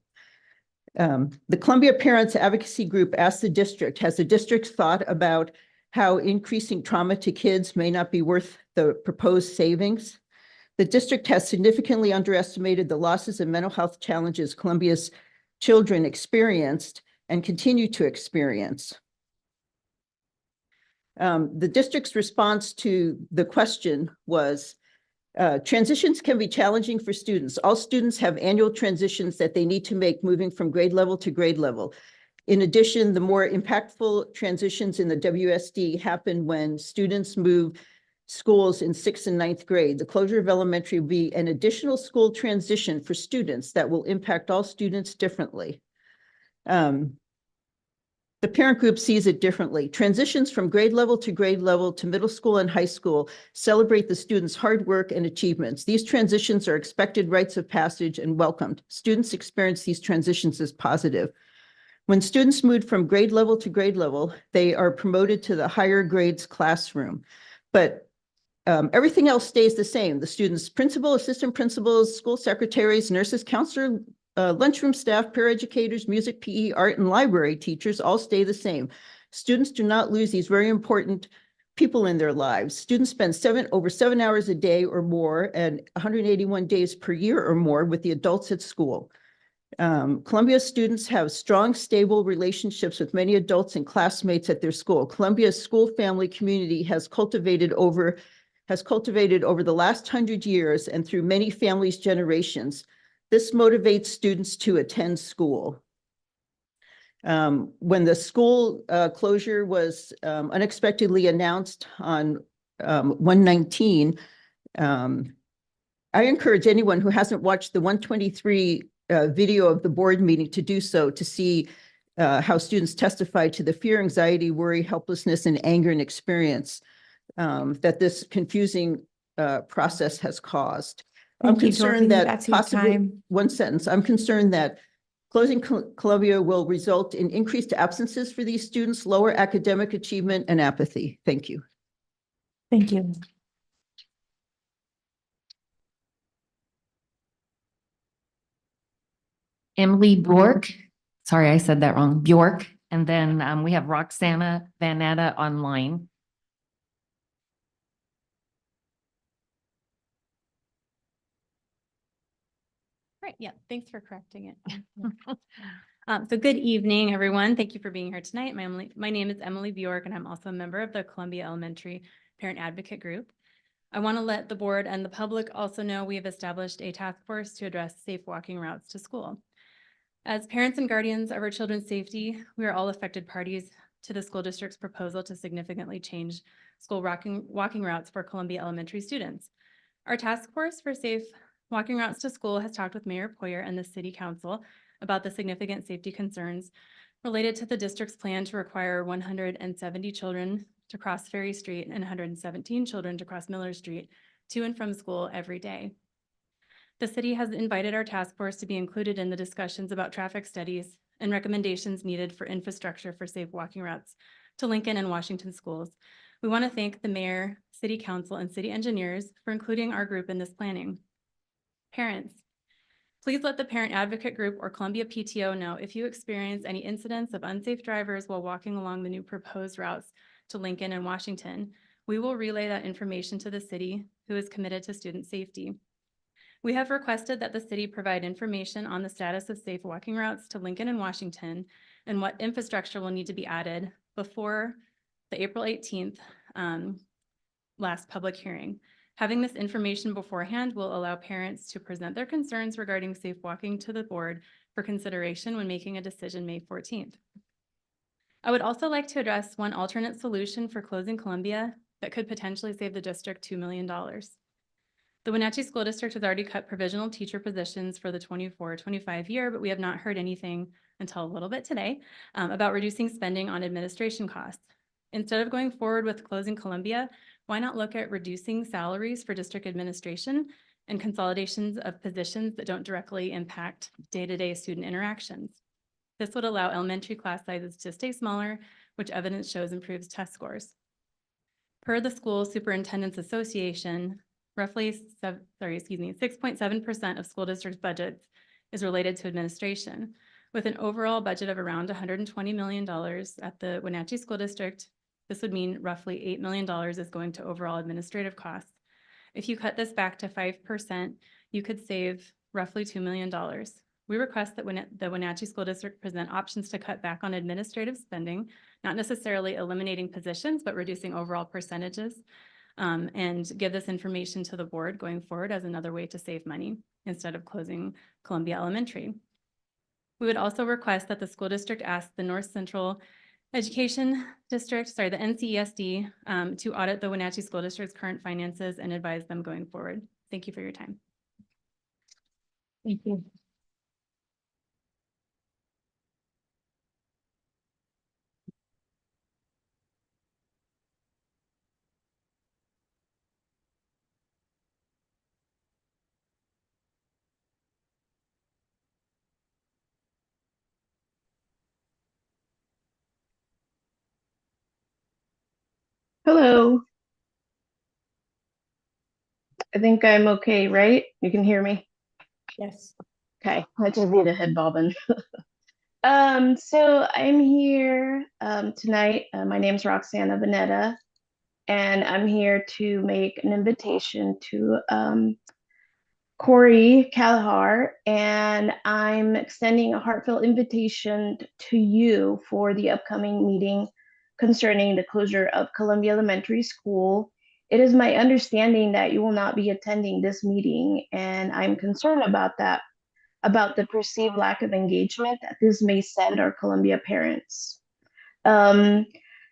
The Columbia Parents Advocacy Group asked the district, has the district thought about how increasing trauma to kids may not be worth the proposed savings? The district has significantly underestimated the losses and mental health challenges Columbia's children experienced and continue to experience. The district's response to the question was, transitions can be challenging for students. All students have annual transitions that they need to make moving from grade level to grade level. In addition, the more impactful transitions in the WSD happen when students move schools in 6th and 9th grade. The closure of elementary will be an additional school transition for students that will impact all students differently. The parent group sees it differently. Transitions from grade level to middle school and high school celebrate the students' hard work and achievements. These transitions are expected rites of passage and welcomed. Students experience these transitions as positive. When students move from grade level to grade level, they are promoted to the higher grades classroom. But everything else stays the same. The students' principal, assistant principals, school secretaries, nurses, counselor, lunchroom staff, paraeducators, music, PE, art, and library teachers all stay the same. Students do not lose these very important people in their lives. Students spend over 7 hours a day or more and 181 days per year or more with the adults at school. Columbia students have strong, stable relationships with many adults and classmates at their school. Columbia's school family community has cultivated over the last 100 years and through many families' generations. This motivates students to attend school. When the school closure was unexpectedly announced on 1/19, I encourage anyone who hasn't watched the 1/23 video of the board meeting to do so, to see how students testified to the fear, anxiety, worry, helplessness, and anger and experience that this confusing process has caused. I'm Thank you, Dorothy. concerned that That's your possibly, time. one sentence, I'm concerned that closing Columbia will result in increased absences for these students, lower academic achievement, and apathy. Thank you. Thank you. Emily Bjork, sorry, I said that wrong, Bjork. And then we have Roxana Vanetta online. Right, yeah, thanks for correcting it. So good evening, everyone. Thank you for being here tonight. My name is Emily Bjork, and I'm also a member of the Columbia Elementary Parent Advocate Group. I want to let the board and the public also know we have established a task force to address safe walking routes to school. As parents and guardians of our children's safety, we are all affected parties to the school district's proposal to significantly change school walking routes for Columbia Elementary students. Our task force for safe walking routes to school has talked with Mayor Poyer and the City Council about the significant safety concerns related to the district's plan to require 170 children to cross Ferry Street and 117 children to cross Miller Street to and from school every day. The city has invited our task force to be included in the discussions about traffic studies and recommendations needed for infrastructure for safe walking routes to Lincoln and Washington schools. We want to thank the mayor, city council, and city engineers for including our group in this planning. Parents, please let the Parent Advocate Group or Columbia PTO know if you experience any incidents of unsafe drivers while walking along the new proposed routes to Lincoln and Washington. We will relay that information to the city, who is committed to student safety. We have requested that the city provide information on the status of safe walking routes to Lincoln and Washington and what infrastructure will need to be added before the April 18th last public hearing. Having this information beforehand will allow parents to present their concerns regarding safe walking to the board for consideration when making a decision May 14th. I would also like to address one alternate solution for closing Columbia that could potentially save the district $2 million. The Wenatchee School District has already cut provisional teacher positions for the 24-25 year, but we have not heard anything until a little bit today about reducing spending on administration costs. Instead of going forward with closing Columbia, why not look at reducing salaries for district administration and consolidations of positions that don't directly impact day-to-day student interactions? This would allow elementary class sizes to stay smaller, which evidence shows improves test scores. Per the School Superintendent's Association, roughly 6.7% of school districts' budgets is related to administration. With an overall budget of around $120 million at the Wenatchee School District, this would mean roughly $8 million is going to overall administrative costs. If you cut this back to 5%, you could save roughly $2 million. We request that the Wenatchee School District present options to cut back on administrative spending, not necessarily eliminating positions, but reducing overall percentages, and give this information to the board going forward as another way to save money instead of closing Columbia Elementary. We would also request that the school district ask the North Central Education District, the NCESD, to audit the Wenatchee School District's current finances and advise them going forward. Thank you for your time. Thank you. Hello. I think I'm okay, right? You can hear me? Yes. Okay, I just need a head bobbing. So I'm here tonight. My name's Roxana Vanetta, and I'm here to make an invitation to Corey Kalahar, and I'm extending a heartfelt invitation to you for the upcoming meeting concerning the closure of Columbia Elementary School. It is my understanding that you will not be attending this meeting, and I'm concerned about that, about the perceived lack of engagement that this may send our Columbia parents. Um,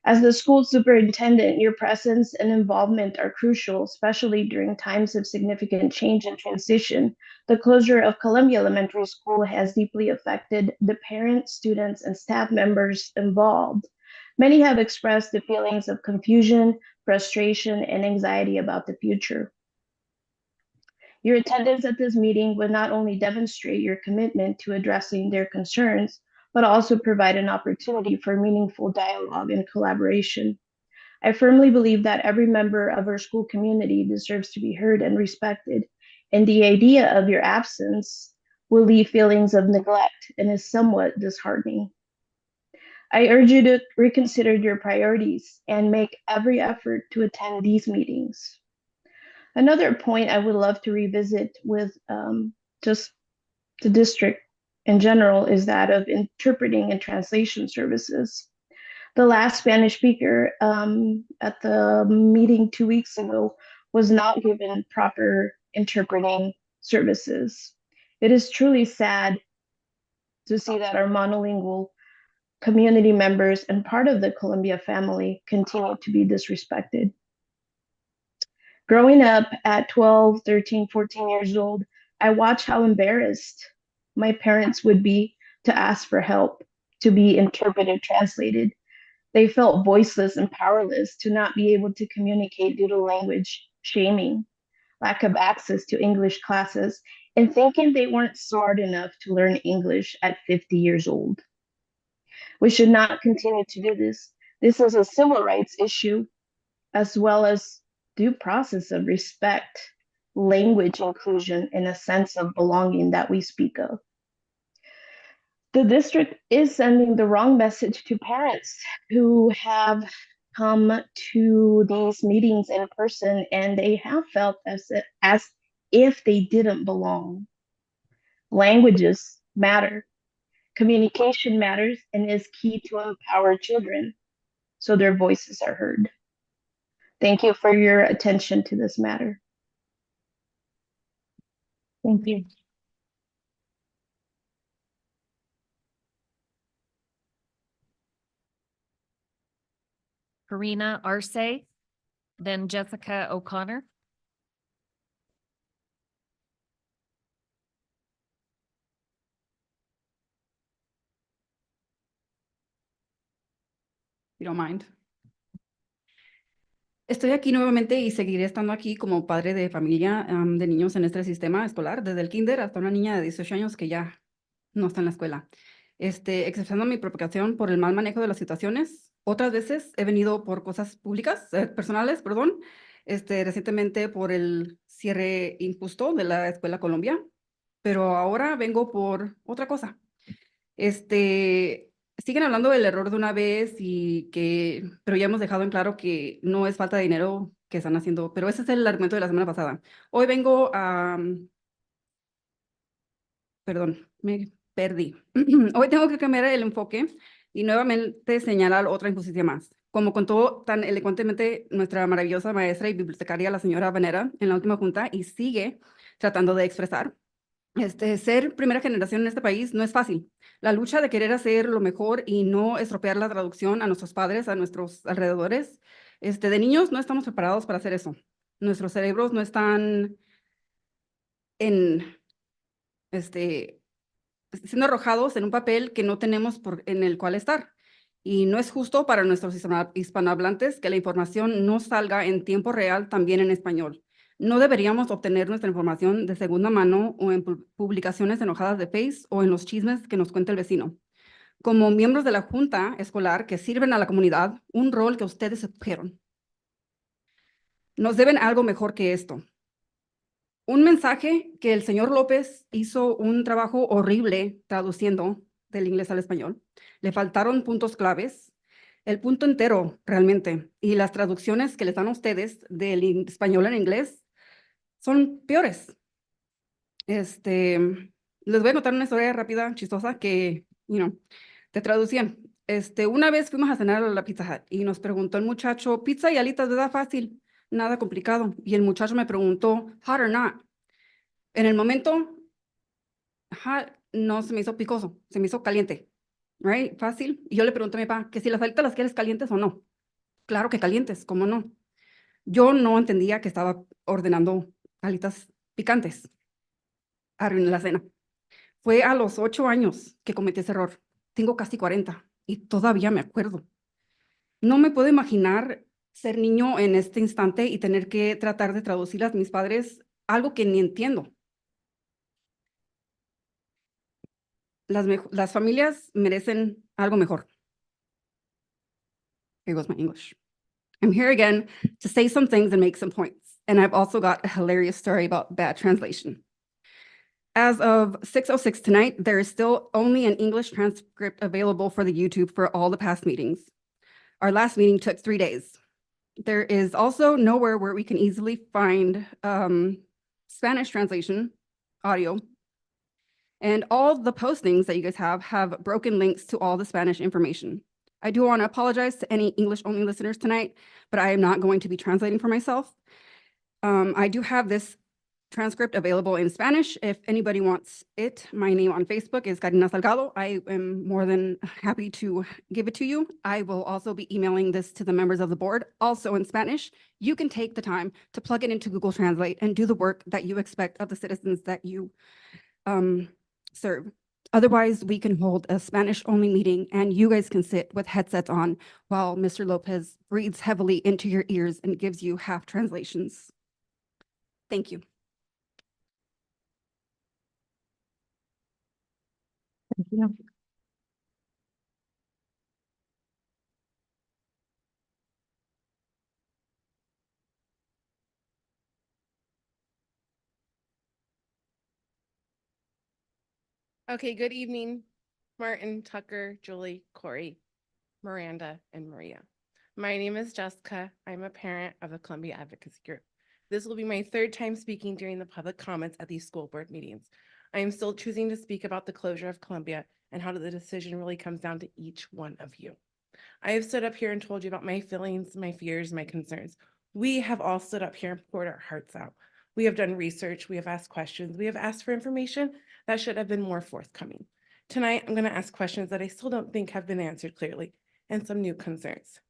as the school superintendent, your presence and involvement are crucial, especially during times of significant change and transition. The closure of Columbia Elementary School has deeply affected the parents, students, and staff members involved. Many have expressed the feelings of confusion, frustration, and anxiety about the future. Your attendance at this meeting would not only demonstrate your commitment to addressing their concerns, but also provide an opportunity for meaningful dialogue and collaboration. I firmly believe that every member of our school community deserves to be heard and respected, and the idea of your absence will leave feelings of neglect and is somewhat disheartening. I urge you to reconsider your priorities and make every effort to attend these meetings. Another point I would love to revisit with just the district in general is that of interpreting and translation services. The last Spanish speaker at the meeting 2 weeks ago was not given proper interpreting services. It is truly sad to see that our monolingual community members and part of the Columbia family continue to be disrespected. Growing up at 12, 13, 14 years old, I watched how embarrassed my parents would be to ask for help, to be interpreted, translated. They felt voiceless and powerless to not be able to communicate due to language shaming, lack of access to English classes, and thinking they weren't smart enough to learn English at 50 years old. We should not continue to do this. This is a civil rights issue as well as due process of respect, language inclusion, and a sense of belonging that we speak of. The district is sending the wrong message to parents who have come to these meetings in person and they have felt as if they didn't belong. Languages matter. Communication matters and is key to empower children so their voices are heard. Thank you for your attention to this matter. Thank you. Karina Arce, then Jessica O'Connor. you don't mind. Estoy aquí nuevamente y seguiré estando aquí como padre de familia de niños en este sistema escolar, desde el kinder hasta una niña de 18 años que ya no está en la escuela. Expresando mi preocupación por el mal manejo de las situaciones. Otras veces he venido por cosas públicas, personales, perdón. Recientemente por el cierre injusto de la Escuela Colombia, pero ahora vengo por otra cosa. Siguen hablando del error de una vez pero ya hemos dejado en claro que no es falta de dinero que están haciendo, pero ese es el argumento de la semana pasada. Hoy vengo a, perdón, me perdí. Hoy tengo que cambiar el enfoque y nuevamente señalar otra injusticia más. Como contó tan elocuentemente nuestra maravillosa maestra y bibliotecaria, la señora Vanera, en la última junta, y sigue tratando de expresar, ser primera generación en este país no es fácil. La lucha de querer hacer lo mejor y no estropear la traducción a nuestros padres, a nuestros alrededores, de niños no estamos preparados para hacer eso. Nuestros cerebros no están en, siendo arrojados en un papel que no tenemos en el cual estar. Y no es justo para nuestros hispanohablantes que la información no salga en tiempo real también en español. No deberíamos obtener nuestra información de segunda mano o en publicaciones enojadas de Face o en los chismes que nos cuenta el vecino. Como miembros de la junta escolar que sirven a la comunidad, un rol que ustedes escogieron. Nos deben algo mejor que esto. Un mensaje que el señor López hizo un trabajo horrible traduciendo del inglés al español. Le faltaron puntos claves, el punto entero realmente, y las traducciones que les dan a ustedes del español en inglés son peores. Les voy a contar una historia rápida, chistosa, que, te traducían. Una vez fuimos a cenar a la Pizza Hut y nos preguntó el muchacho, pizza y alitas, ¿verdad? Fácil, nada complicado. Y el muchacho me preguntó, hot or not. En el momento, no se me hizo picoso, se me hizo caliente, right? Fácil. Y yo le pregunté a mi papá que si las alitas las quieres calientes o no. Claro que calientes, ¿cómo no? Yo no entendía que estaba ordenando alitas picantes. Arruiné la cena. Fue a los 8 años que cometí ese error. Tengo casi 40 y todavía me acuerdo. No me puedo imaginar ser niño en este instante y tener que tratar de traducirle a mis padres algo que ni entiendo. Las familias merecen algo mejor. Here goes my English. I'm here again to say some things and make some points. And I've also got a hilarious story about bad translation. As of 6:06 tonight, there is still only an English transcript available for the YouTube for all the past meetings. Our last meeting took 3 days. There is also nowhere where we can easily find Spanish translation audio. And all the postings that you guys have broken links to all the Spanish information. I do want to apologize to any English-only listeners tonight, but I am not going to be translating for myself. I do have this transcript available in Spanish. If anybody wants it, my name on Facebook is Karina Salgado. I am more than happy to give it to you. I will also be emailing this to the members of the board, also in Spanish. You can take the time to plug it into Google Translate and do the work that you expect of the citizens that you serve. Otherwise, we can hold a Spanish-only meeting and you guys can sit with headsets on while Mr. Lopez breathes heavily into your ears and gives you half translations. Thank you. Thank you. Okay, good evening, Martin, Tucker, Julie, Corey, Miranda, and Maria. My name is Jessica. I'm a parent of the Columbia Advocacy Group. This will be my third time speaking during the public comments at these school board meetings. I am still choosing to speak about the closure of Columbia and how the decision really comes down to each one of you. I have stood up here and told you about my feelings, my fears, my concerns. We have all stood up here and poured our hearts out. We have done research, we have asked questions, we have asked for information that should have been more forthcoming. Tonight, I'm going to ask questions that I still don't think have been answered clearly and some new concerns.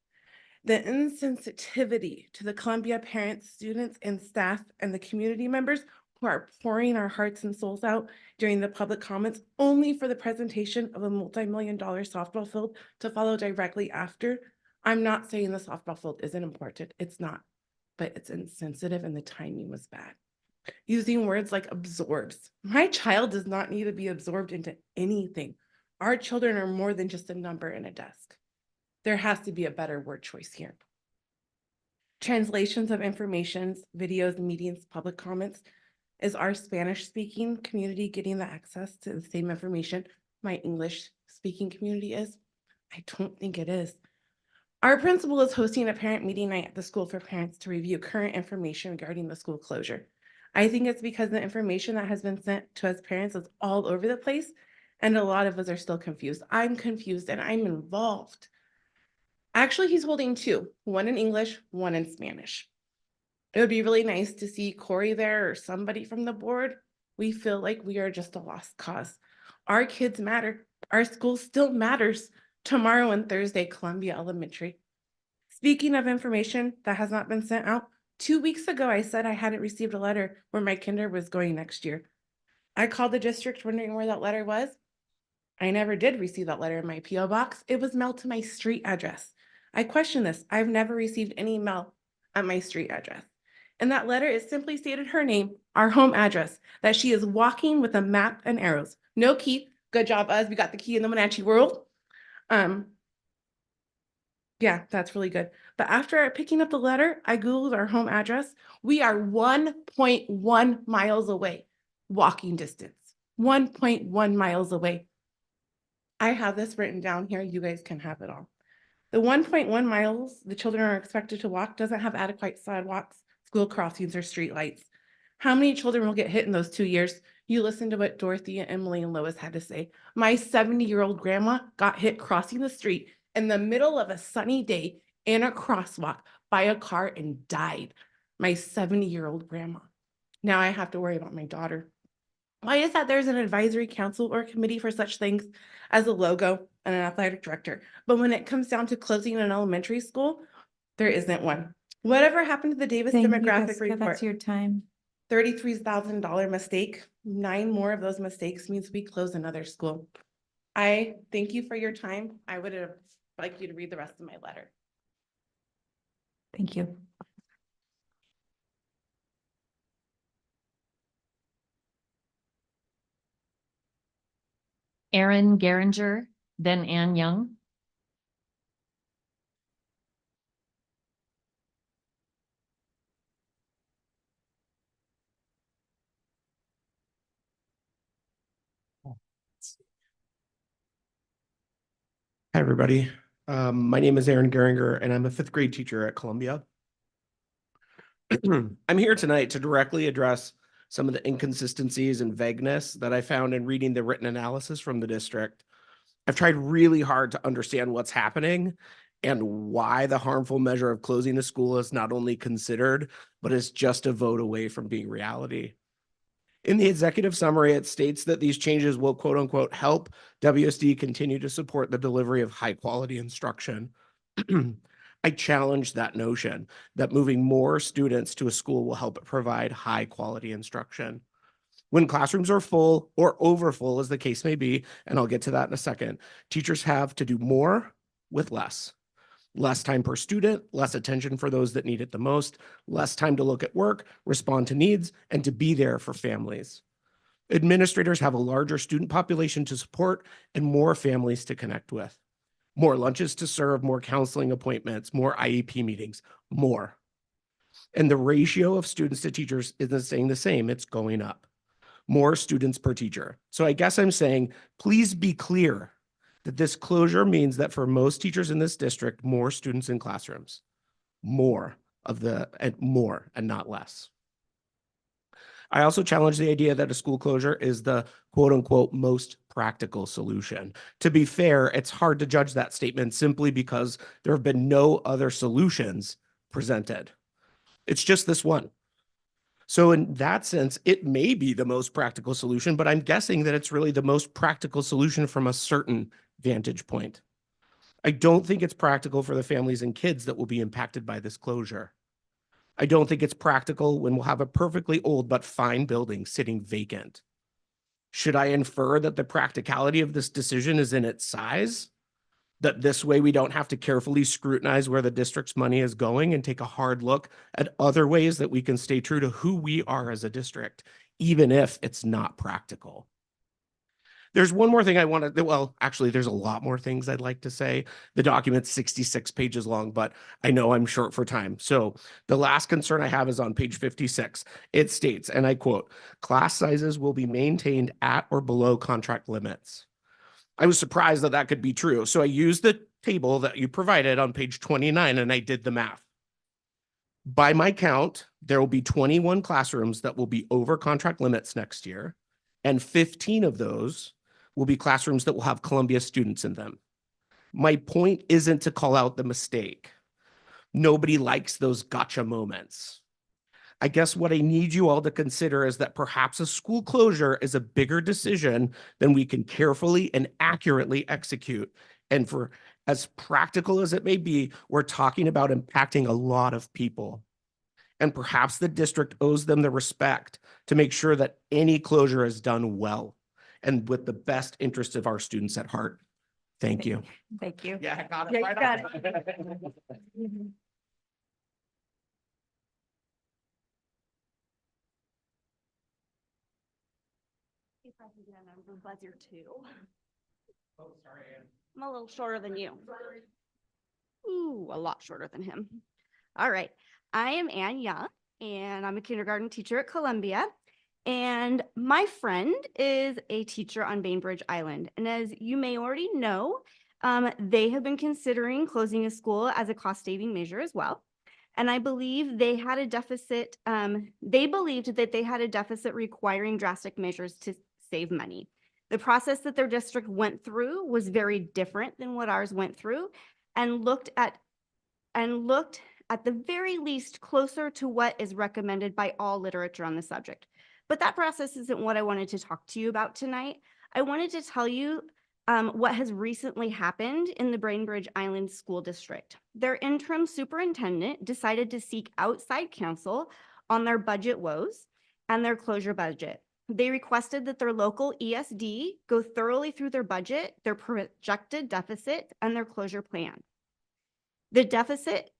The insensitivity to the Columbia parents, students, and staff and the community members who are pouring our hearts and souls out during the public comments only for the presentation of a multi-million-dollar softball field to follow directly after. I'm not saying the softball field isn't important. It's not, but it's insensitive and the timing was bad. Using words like absorbs. My child does not need to be absorbed into anything. Our children are more than just a number in a desk. There has to be a better word choice here. Translations of informations, videos, meetings, public comments. Is our Spanish-speaking community getting the access to the same information my English-speaking community is? I don't think it is. Our principal is hosting a parent meeting night at the school for parents to review current information regarding the school closure. I think it's because the information that has been sent to us parents is all over the place, and a lot of us are still confused. I'm confused and I'm involved. Actually, he's holding two, one in English, one in Spanish. It would be really nice to see Corey there or somebody from the board. We feel like we are just a lost cause. Our kids matter. Our school still matters. Tomorrow and Thursday, Columbia Elementary. Speaking of information that has not been sent out, 2 weeks ago, I said I hadn't received a letter where my kinder was going next year. I called the district wondering where that letter was. I never did receive that letter in my P.O. box. It was mailed to my street address. I question this. I've never received any mail at my street address. In that letter, it simply stated her name, our home address, that she is walking with a map and arrows. No key. Good job, us. We got the key in the Wenatchee world. Yeah, that's really good. But after picking up the letter, I Googled our home address. We are 1.1 miles away, walking distance, 1.1 miles away. I have this written down here. You guys can have it all. The 1.1 miles the children are expected to walk doesn't have adequate sidewalks, school crossings, or streetlights. How many children will get hit in those 2 years? You listen to what Dorothy and Emily and Lois had to say. My 70-year-old grandma got hit crossing the street in the middle of a sunny day in a crosswalk by a car and died. My 70-year-old grandma. Now I have to worry about my daughter. Why is that there's an advisory council or committee for such things as a logo and an athletic director, but when it comes down to closing an elementary school, there isn't one? Whatever happened to the Davis demographic report? That's your time. $33,000 mistake. 9 more of those mistakes means we close another school. I thank you for your time. I would have liked you to read the rest of my letter. Thank you. Aaron Geringer, then Ann Young. Hi, everybody. My name is Aaron Geringer, and I'm a 5th grade teacher at Columbia. I'm here tonight to directly address some of the inconsistencies and vagueness that I found in reading the written analysis from the district. I've tried really hard to understand what's happening and why the harmful measure of closing the school is not only considered, but is just a vote away from being reality. In the executive summary, it states that these changes will, quote unquote, help WSD continue to support the delivery of high quality instruction. I challenge that notion that moving more students to a school will help it provide high quality instruction. When classrooms are full or over full, as the case may be, and I'll get to that in a second, teachers have to do more with less. Less time per student, less attention for those that need it the most, less time to look at work, respond to needs, and to be there for families. Administrators have a larger student population to support and more families to connect with. More lunches to serve, more counseling appointments, more IEP meetings, more. And the ratio of students to teachers isn't staying the same, it's going up. More students per teacher. So I guess I'm saying, please be clear that this closure means that for most teachers in this district, more students in classrooms, more and not less. I also challenge the idea that a school closure is the quote unquote most practical solution. To be fair, it's hard to judge that statement simply because there have been no other solutions presented. It's just this one. So in that sense, it may be the most practical solution, but I'm guessing that it's really the most practical solution from a certain vantage point. I don't think it's practical for the families and kids that will be impacted by this closure. I don't think it's practical when we'll have a perfectly old but fine building sitting vacant. Should I infer that the practicality of this decision is in its size? That this way we don't have to carefully scrutinize where the district's money is going and take a hard look at other ways that we can stay true to who we are as a district, even if it's not practical. There's one more thing I want to, well, actually, there's a lot more things I'd like to say. The document's 66 pages long, but I know I'm short for time. So the last concern I have is on page 56. It states, and I quote, "Class sizes will be maintained at or below contract limits." I was surprised that that could be true. So I used the table that you provided on page 29 and I did the math. By my count, there will be 21 classrooms that will be over contract limits next year, and 15 of those will be classrooms that will have Columbia students in them. My point isn't to call out the mistake. Nobody likes those gotcha moments. I guess what I need you all to consider is that perhaps a school closure is a bigger decision than we can carefully and accurately execute. And for as practical as it may be, we're talking about impacting a lot of people. And perhaps the district owes them the respect to make sure that any closure is done well and with the best interest of our students at heart. Thank you. Thank you. Yeah, I got it. Yeah, you right got on. Hey, President, I'm a buzzer too. Oh, sorry, Ann. I'm a little shorter than you. Ooh, a lot shorter than him. All right. I am Ann Young, and I'm a kindergarten teacher at Columbia. And my friend is a teacher on Bainbridge Island. And as you may already know, they have been considering closing a school as a cost-saving measure as well. And I believe they had a deficit. They believed that they had a deficit requiring drastic measures to save money. The process that their district went through was very different than what ours went through, and looked at the very least closer to what is recommended by all literature on the subject. But that process isn't what I wanted to talk to you about tonight. I wanted to tell you what has recently happened in the Bainbridge Island School District. Their interim superintendent decided to seek outside counsel on their budget woes and their closure budget. They requested that their local ESD go thoroughly through their budget, their projected deficit, and their closure plan. The deficit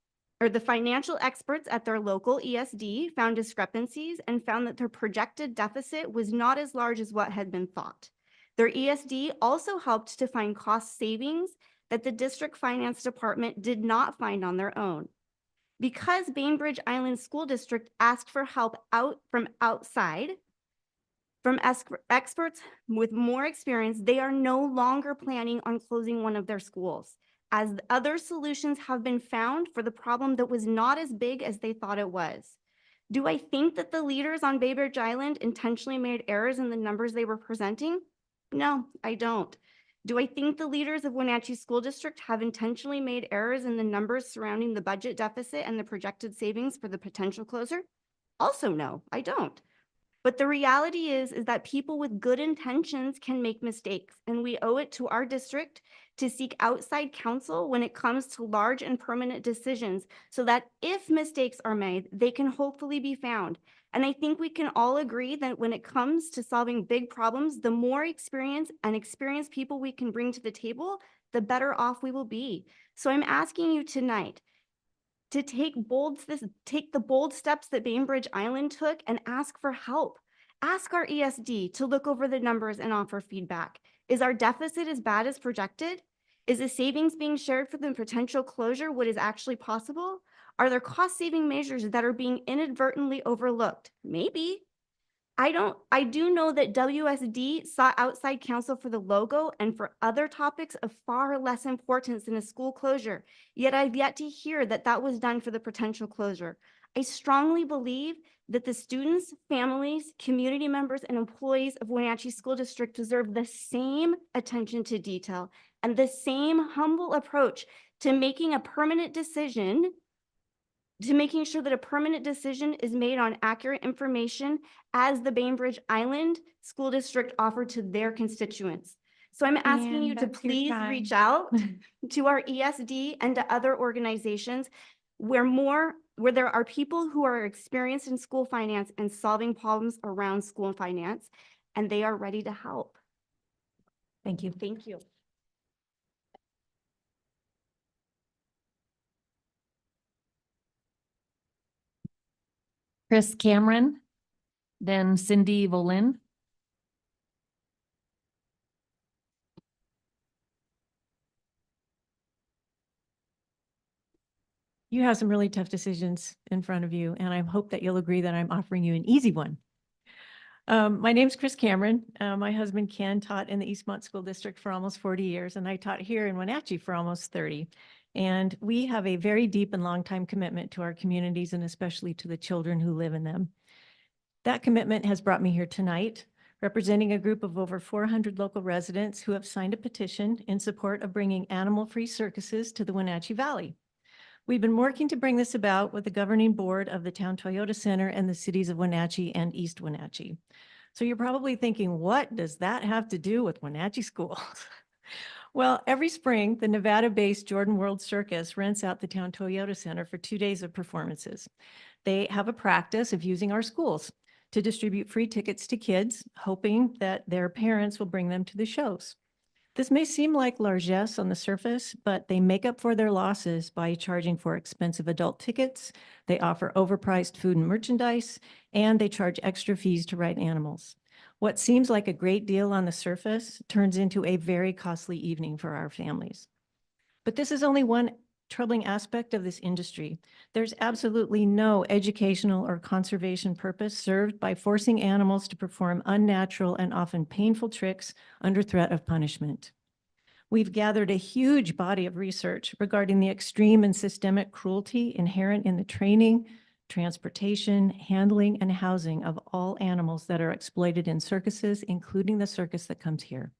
or the financial experts at their local ESD found discrepancies and found that their projected deficit was not as large as what had been thought. Their ESD also helped to find cost savings that the district finance department did not find on their own. Because Bainbridge Island School District asked for help from experts with more experience, they are no longer planning on closing one of their schools, as other solutions have been found for the problem that was not as big as they thought it was. Do I think that the leaders on Bainbridge Island intentionally made errors in the numbers they were presenting? No, I don't. Do I think the leaders of Wenatchee School District have intentionally made errors in the numbers surrounding the budget deficit and the projected savings for the potential closure? Also, no, I don't. But the reality is that people with good intentions can make mistakes, and we owe it to our district to seek outside counsel when it comes to large and permanent decisions, so that if mistakes are made, they can hopefully be found. And I think we can all agree that when it comes to solving big problems, the more experience and experienced people we can bring to the table, the better off we will be. So I'm asking you tonight to take the bold steps that Bainbridge Island took and ask for help. Ask our ESD to look over the numbers and offer feedback. Is our deficit as bad as projected? Is the savings being shared for the potential closure what is actually possible? Are there cost-saving measures that are being inadvertently overlooked? Maybe. I do know that WSD sought outside counsel for the logo and for other topics of far less importance than a school closure, yet I've yet to hear that that was done for the potential closure. I strongly believe that the students, families, community members, and employees of Wenatchee School District deserve the same attention to detail and the same humble approach to making sure that a permanent decision is made on accurate information as the Bainbridge Island School District offered to their constituents. So I'm asking you And to that's your please time. reach out to our ESD and to other organizations where there are people who are experienced in school finance and solving problems around school finance, and they are ready to help. Thank you. Thank you. Chris Cameron, then Cindy Volin. You have some really tough decisions in front of you, and I hope that you'll agree that I'm offering you an easy one. My name's Chris Cameron. My husband Ken taught in the Eastmont School District for almost 40 years, and I taught here in Wenatchee for almost 30. And we have a very deep and long-time commitment to our communities and especially to the children who live in them. That commitment has brought me here tonight, representing a group of over 400 local residents who have signed a petition in support of bringing animal-free circuses to the Wenatchee Valley. We've been working to bring this about with the governing board of the Town Toyota Center and the cities of Wenatchee and East Wenatchee. So you're probably thinking, what does that have to do with Wenatchee schools? Well, every spring, the Nevada-based Jordan World Circus rents out the Town Toyota Center for 2 days of performances. They have a practice of using our schools to distribute free tickets to kids, hoping that their parents will bring them to the shows. This may seem like largesse on the surface, but they make up for their losses by charging for expensive adult tickets. They offer overpriced food and merchandise, and they charge extra fees to ride animals. What seems like a great deal on the surface turns into a very costly evening for our families. But this is only one troubling aspect of this industry. There's absolutely no educational or conservation purpose served by forcing animals to perform unnatural and often painful tricks under threat of punishment. We've gathered a huge body of research regarding the extreme and systemic cruelty inherent in the training, transportation, handling, and housing of all animals that are exploited in circuses, including the circus that comes here.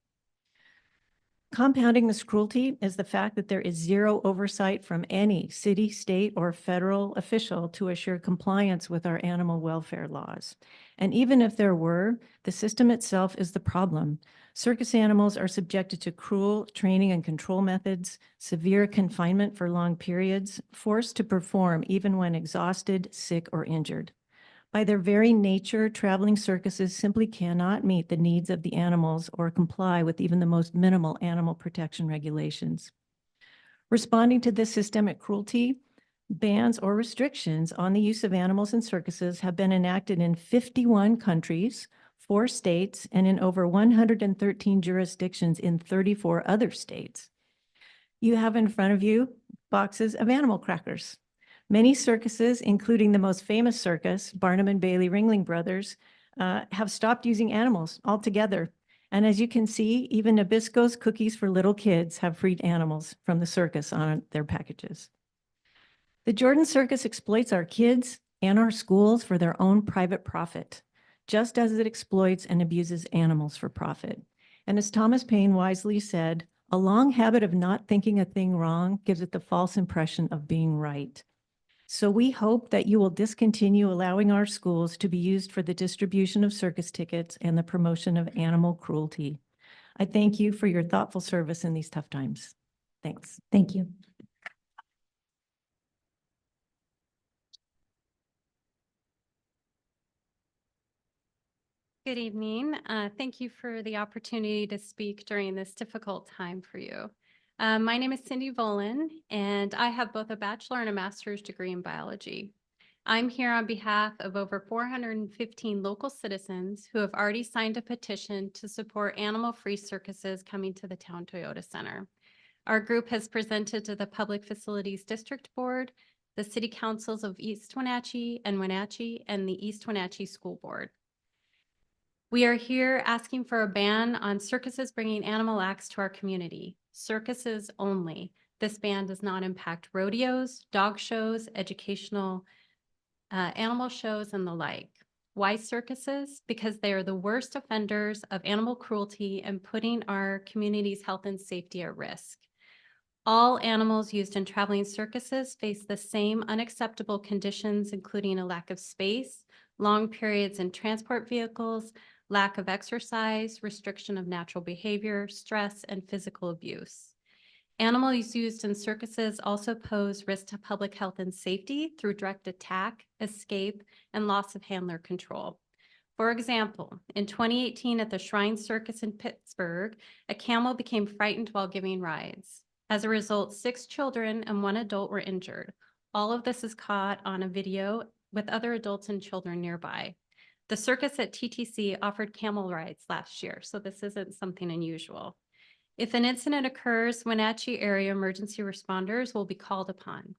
Compounding this cruelty is the fact that there is zero oversight from any city, state, or federal official to assure compliance with our animal welfare laws. And even if there were, the system itself is the problem. Circus animals are subjected to cruel training and control methods, severe confinement for long periods, forced to perform even when exhausted, sick, or injured. By their very nature, traveling circuses simply cannot meet the needs of the animals or comply with even the most minimal animal protection regulations. Responding to this systemic cruelty, bans or restrictions on the use of animals in circuses have been enacted in 51 countries, 4 states, and in over 113 jurisdictions in 34 other states. You have in front of you boxes of animal crackers. Many circuses, including the most famous circus, Barnum and Bailey Ringling Brothers, have stopped using animals altogether. And as you can see, even Nabisco's cookies for little kids have freed animals from the circus on their packages. The Jordan Circus exploits our kids and our schools for their own private profit, just as it exploits and abuses animals for profit. And as Thomas Paine wisely said, a long habit of not thinking a thing wrong gives it the false impression of being right. So we hope that you will discontinue allowing our schools to be used for the distribution of circus tickets and the promotion of animal cruelty. I thank you for your thoughtful service in these tough times. Thanks. Thank you. Good evening. Thank you for the opportunity to speak during this difficult time for you. My name is Cindy Volin, and I have both a bachelor and a master's degree in biology. I'm here on behalf of over 415 local citizens who have already signed a petition to support animal-free circuses coming to the Town Toyota Center. Our group has presented to the Public Facilities District Board, the City Councils of East Wenatchee, and the East Wenatchee School Board. We are here asking for a ban on circuses bringing animal acts to our community. Circuses only. This ban does not impact rodeos, dog shows, educational animal shows, and the like. Why circuses? Because they are the worst offenders of animal cruelty and putting our community's health and safety at risk. All animals used in traveling circuses face the same unacceptable conditions, including a lack of space, long periods in transport vehicles, lack of exercise, restriction of natural behavior, stress, and physical abuse. Animals used in circuses also pose risk to public health and safety through direct attack, escape, and loss of handler control. For example, in 2018 at the Shrine Circus in Pittsburgh, a camel became frightened while giving rides. As a result, 6 children and 1 adult were injured. All of this is caught on a video with other adults and children nearby. The circus at TTC offered camel rides last year, so this isn't something unusual. If an incident occurs, Wenatchee area emergency responders will be called upon.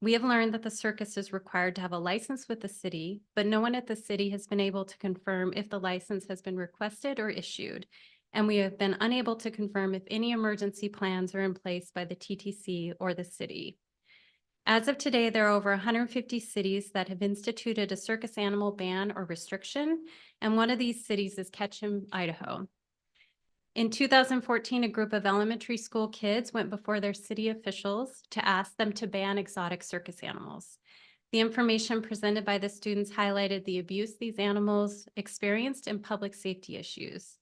We have learned that the circus is required to have a license with the city, but no one at the city has been able to confirm if the license has been requested or issued. And we have been unable to confirm if any emergency plans are in place by the TTC or the city. As of today, there are over 150 cities that have instituted a circus animal ban or restriction, and one of these cities is Ketchum, Idaho. In 2014, a group of elementary school kids went before their city officials to ask them to ban exotic circus animals. The information presented by the students highlighted the abuse these animals experienced and public safety issues.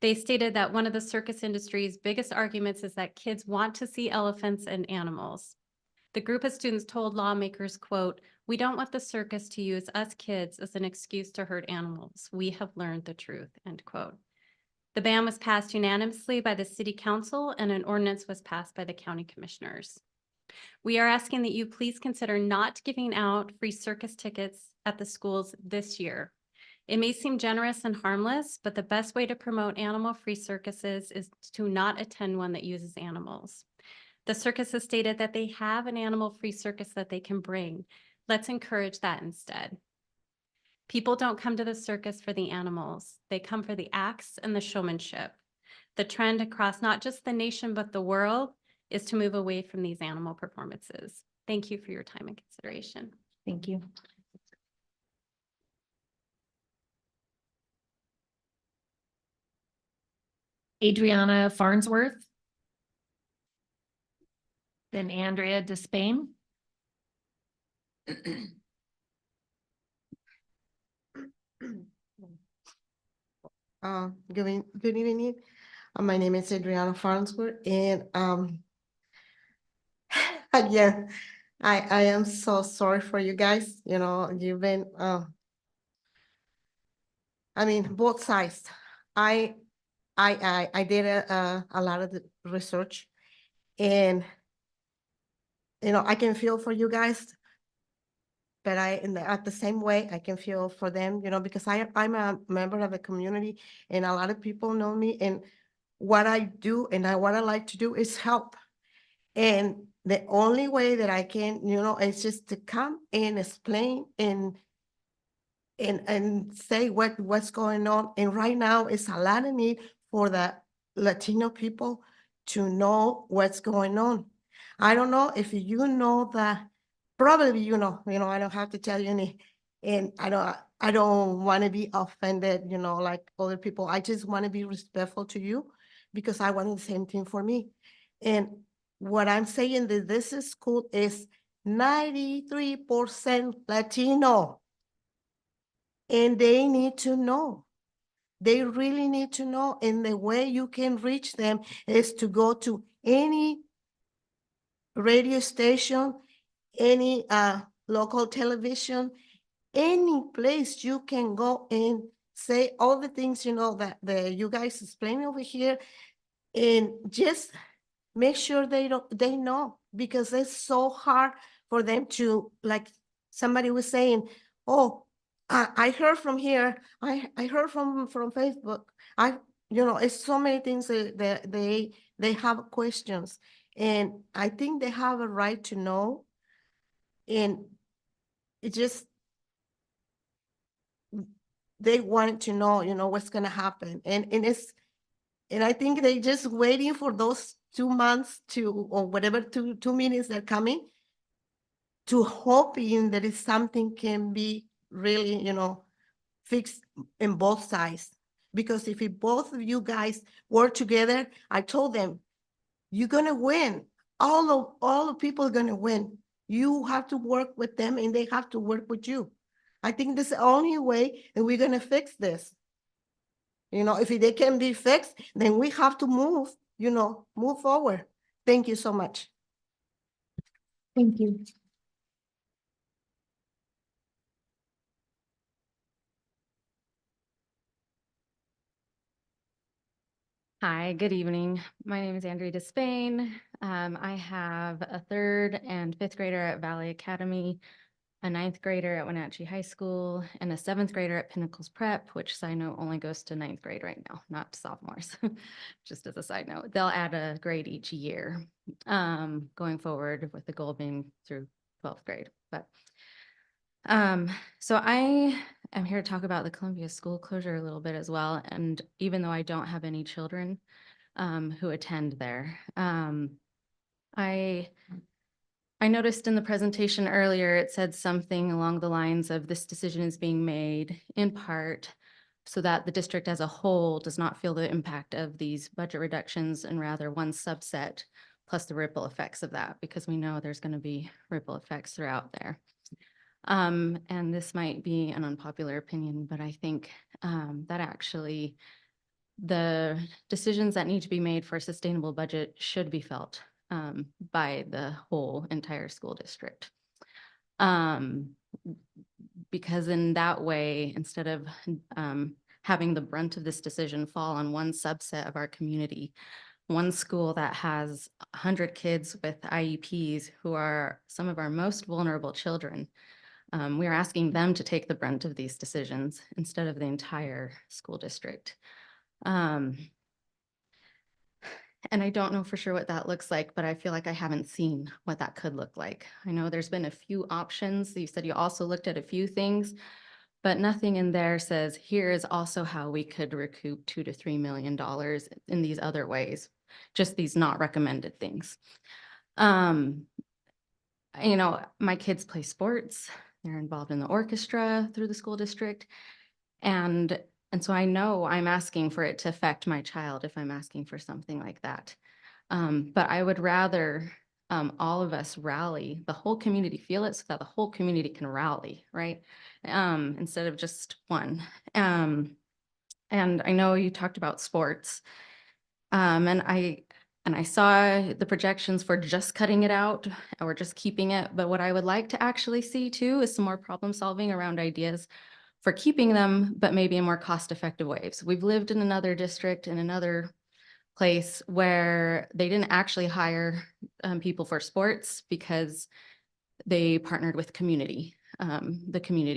They stated that one of the circus industry's biggest arguments is that kids want to see elephants and animals. The group of students told lawmakers, quote, "We don't want the circus to use us kids as an excuse to hurt animals. We have learned the truth," end quote. The ban was passed unanimously by the city council and an ordinance was passed by the county commissioners. We are asking that you please consider not giving out free circus tickets at the schools this year. It may seem generous and harmless, but the best way to promote animal-free circuses is to not attend one that uses animals. The circus has stated that they have an animal-free circus that they can bring. Let's encourage that instead. People don't come to the circus for the animals. They come for the acts and the showmanship. The trend across not just the nation, but the world is to move away from these animal performances. Thank you for your time and consideration. Thank you. Adriana Farnsworth. Then Andrea Despain. Good evening. My name is Adriana Farnsworth, and again, I am so sorry for you guys. You know, you've been I mean, both sides. I did a lot of the research, and you know, I can feel for you guys, but at the same way, I can feel for them, you know, because I'm a member of the community and a lot of people know me, and what I do and what I like to do is help. And the only way that I can, you know, is just to come and explain and say what's going on. And right now it's a lot of need for the Latino people to know what's going on. I don't know if you know that, probably you know, I don't have to tell you any, and I don't want to be offended, you know, like other people. I just want to be respectful to you because I want the same thing for me. And what I'm saying that this school is 93% Latino. And they need to know. They really need to know. And the way you can reach them is to go to any radio station, any local television, any place you can go and say all the things, you know, that you guys explain over here, and just make sure they know, because it's so hard for them to, like somebody was saying, oh, I heard from here, I heard from Facebook. You know, it's so many things that they have questions, and I think they have a right to know. And it just, they want to know, you know, what's gonna happen. And I think they just waiting for those 2 months or whatever, two minutes that are coming, to hoping that something can be really, you know, fixed in both sides. Because if both of you guys work together, I told them, you're gonna win. All the people are gonna win. You have to work with them and they have to work with you. I think this is the only way that we're gonna fix this. If they can be fixed, then we have to move forward. Thank you so much. Thank you. Hi, good evening. My name is Andrea Despain. I have a 3rd and 5th grader at Valley Academy, a 9th grader at Wenatchee High School, and a 7th grader at Pinnacles Prep, which side note only goes to 9th grade right now, not sophomores. Just as a side note, they'll add a grade each year going forward with the goal being through 12th grade. But so I am here to talk about the Columbia school closure a little bit as well. And even though I don't have any children who attend there, I noticed in the presentation earlier, it said something along the lines of this decision is being made in part so that the district as a whole does not feel the impact of these budget reductions and rather one subset plus the ripple effects of that, because we know there's going to be ripple effects throughout there. And this might be an unpopular opinion, but I think that actually the decisions that need to be made for a sustainable budget should be felt by the whole entire school district. Because in that way, instead of having the brunt of this decision fall on one subset of our community, one school that has 100 kids with IEPs who are some of our most vulnerable children, we are asking them to take the brunt of these decisions instead of the entire school district. And I don't know for sure what that looks like, but I feel like I haven't seen what that could look like. I know there's been a few options. You said you also looked at a few things, but nothing in there says, here is also how we could recoup $2 to $3 million in these other ways, just these not recommended things. My kids play sports. They're involved in the orchestra through the school district. And so I know I'm asking for it to affect my child if I'm asking for something like that. But I would rather all of us rally, the whole community feel it so that the whole community can rally, right? Instead of just one. And I know you talked about sports. And I saw the projections for just cutting it out or just keeping it. But what I would like to actually see too is some more problem solving around ideas for keeping them, but maybe in more cost-effective ways. We've lived in another district, in another place where they didn't actually hire people for sports because they partnered with the community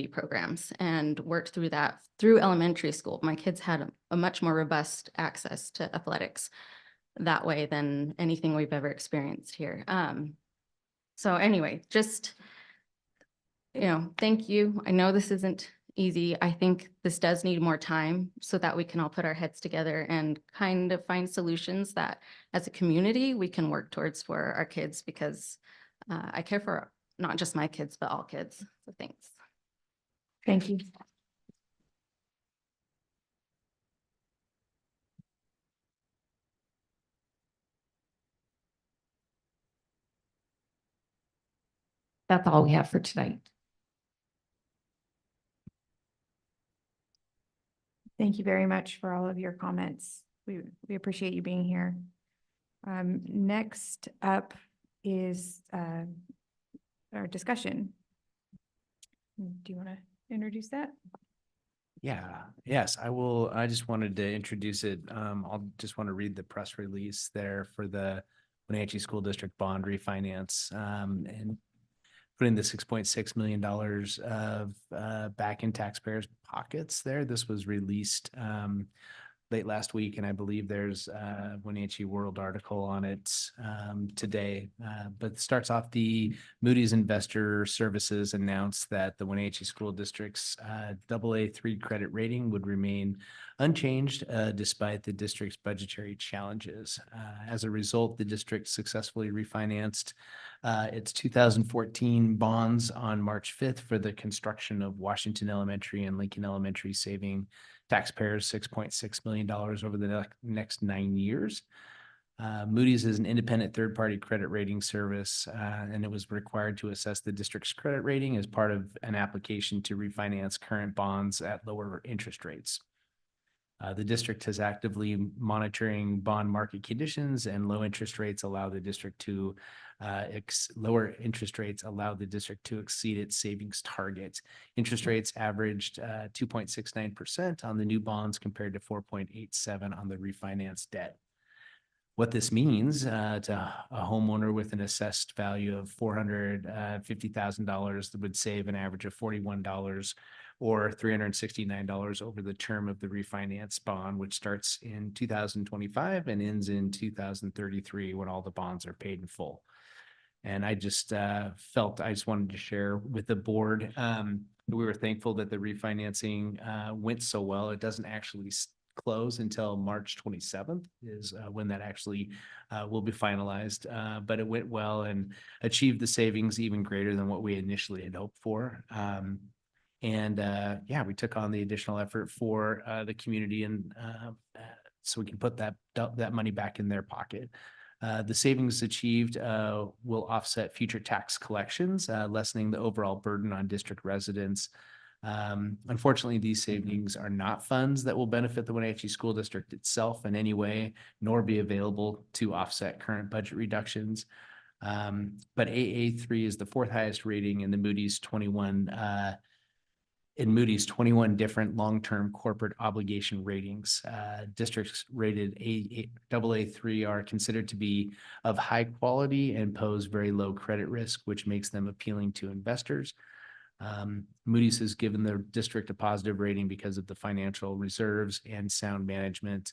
programs and worked through that through elementary school. My kids had a much more robust access to athletics that way than anything we've ever experienced here. So anyway, just, thank you. I know this isn't easy. I think this does need more time so that we can all put our heads together and kind of find solutions that as a community we can work towards for our kids, because I care for not just my kids, but all kids. So thanks. Thank you. That's all we have for tonight. Thank you very much for all of your comments. We appreciate you being here. Next up is our discussion. Do you want to introduce that? Yeah, yes, I will. I just wanted to introduce it. I'll just want to read the press release there for the Wenatchee School District bond refinance and putting the $6.6 million of back in taxpayers' pockets there. This was released late last week, and I believe there's a Wenatchee World article on it today. But it starts off, the Moody's Investor Services announced that the Wenatchee School District's AA3 credit rating would remain unchanged despite the district's budgetary challenges. As a result, the district successfully refinanced its 2014 bonds on March 5th for the construction of Washington Elementary and Lincoln Elementary, saving taxpayers $6.6 million over the next 9 years. Moody's is an independent third-party credit rating service, and it was required to assess the district's credit rating as part of an application to refinance current bonds at lower interest rates. The district is actively monitoring bond market conditions, and low interest rates allow the district to lower interest rates allow the district to exceed its savings target. Interest rates averaged 2.69% on the new bonds compared to 4.87 on the refinanced debt. What this means to a homeowner with an assessed value of $450,000 would save an average of $41 or $369 over the term of the refinance bond, which starts in 2025 and ends in 2033 when all the bonds are paid in full. And I just felt I just wanted to share with the board. We were thankful that the refinancing went so well. It doesn't actually close until March 27th is when that actually will be finalized. But it went well and achieved the savings even greater than what we initially had hoped for. Yeah, we took on the additional effort for the community, and so we can put that money back in their pocket. The savings achieved will offset future tax collections, lessening the overall burden on district residents. Unfortunately, these savings are not funds that will benefit the Wenatchee School District itself in any way, nor be available to offset current budget reductions. But AA3 is the fourth highest rating in the Moody's 21 different long-term corporate obligation ratings. Districts rated AA3 are considered to be of high quality and pose very low credit risk, which makes them appealing to investors. Moody's has given the district a positive rating because of the financial reserves and sound management,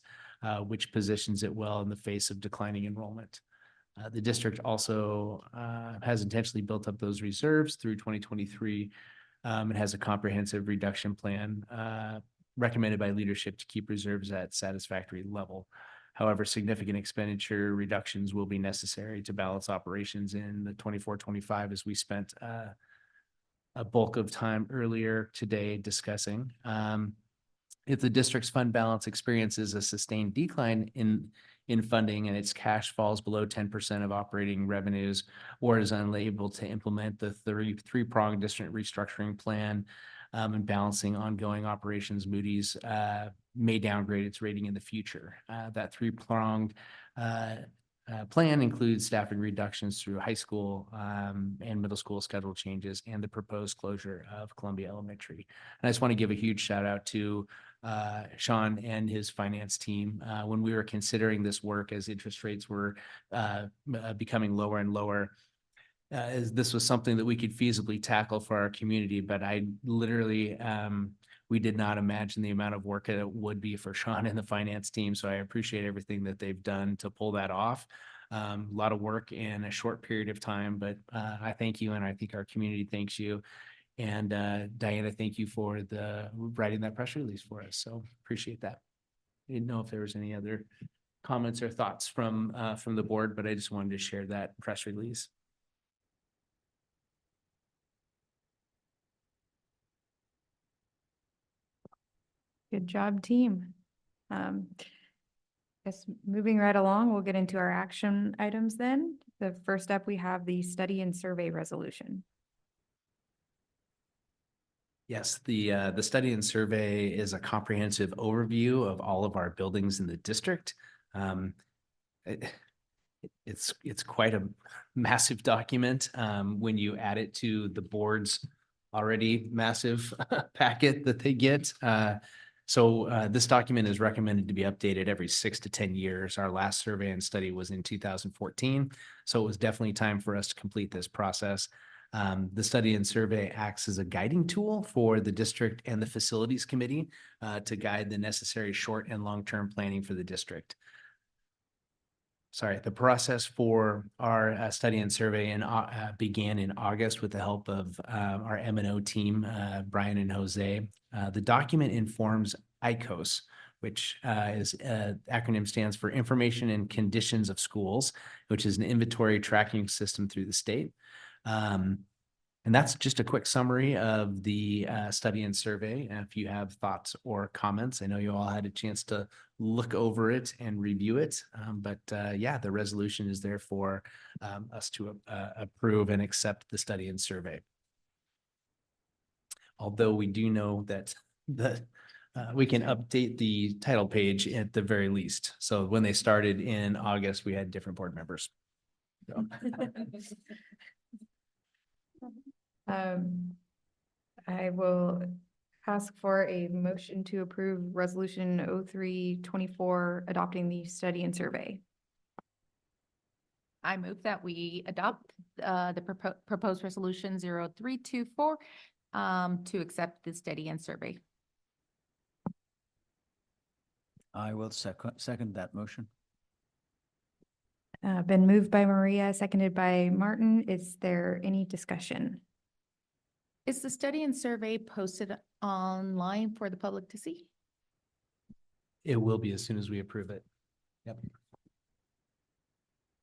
which positions it well in the face of declining enrollment. The district also has intentionally built up those reserves through 2023 and has a comprehensive reduction plan recommended by leadership to keep reserves at satisfactory level. However, significant expenditure reductions will be necessary to balance operations in the 24-25, as we spent a bulk of time earlier today discussing. If the district's fund balance experiences a sustained decline in funding and its cash falls below 10% of operating revenues, or is unable to implement the three-pronged district restructuring plan and balancing ongoing operations, Moody's may downgrade its rating in the future. That three-pronged plan includes staffing reductions through high school and middle school schedule changes and the proposed closure of Columbia Elementary. And I just want to give a huge shout out to Sean and his finance team. When we were considering this work as interest rates were becoming lower and lower, as this was something that we could feasibly tackle for our community, but I literally, we did not imagine the amount of work that it would be for Sean and the finance team. So I appreciate everything that they've done to pull that off. A lot of work in a short period of time, but I thank you, and I think our community thanks you. And Diana, thank you for writing that press release for us. So appreciate that. I didn't know if there was any other comments or thoughts from the board, but I just wanted to share that press release. Good job, team. Guess moving right along, we'll get into our action items then. The first up, we have the study and survey resolution. Yes, the study and survey is a comprehensive overview of all of our buildings in the district. It's quite a massive document when you add it to the board's already massive packet that they get. So this document is recommended to be updated every 6 to 10 years. Our last survey and study was in 2014, so it was definitely time for us to complete this process. The study and survey acts as a guiding tool for the district and the facilities committee to guide the necessary short and long-term planning for the district. The process for our study and survey began in August with the help of our M&O team, Brian and Jose. The document informs ICOS, which acronym stands for Information and Conditions of Schools, which is an inventory tracking system through the state. And that's just a quick summary of the study and survey. And if you have thoughts or comments, I know you all had a chance to look over it and review it. Yeah, the resolution is there for us to approve and accept the study and survey. Although we do know that We can update the title page at the very least. So when they started in August, we had different board members. So, I will ask for a motion to approve resolution 0324 adopting the study and survey. I move that we adopt the proposed resolution 0324 to accept the study and survey. I will second that motion. Been moved by Maria, seconded by Martin. Is there any discussion? Is the study and survey posted online for the public to see? it will be as soon as we approve it. Yep.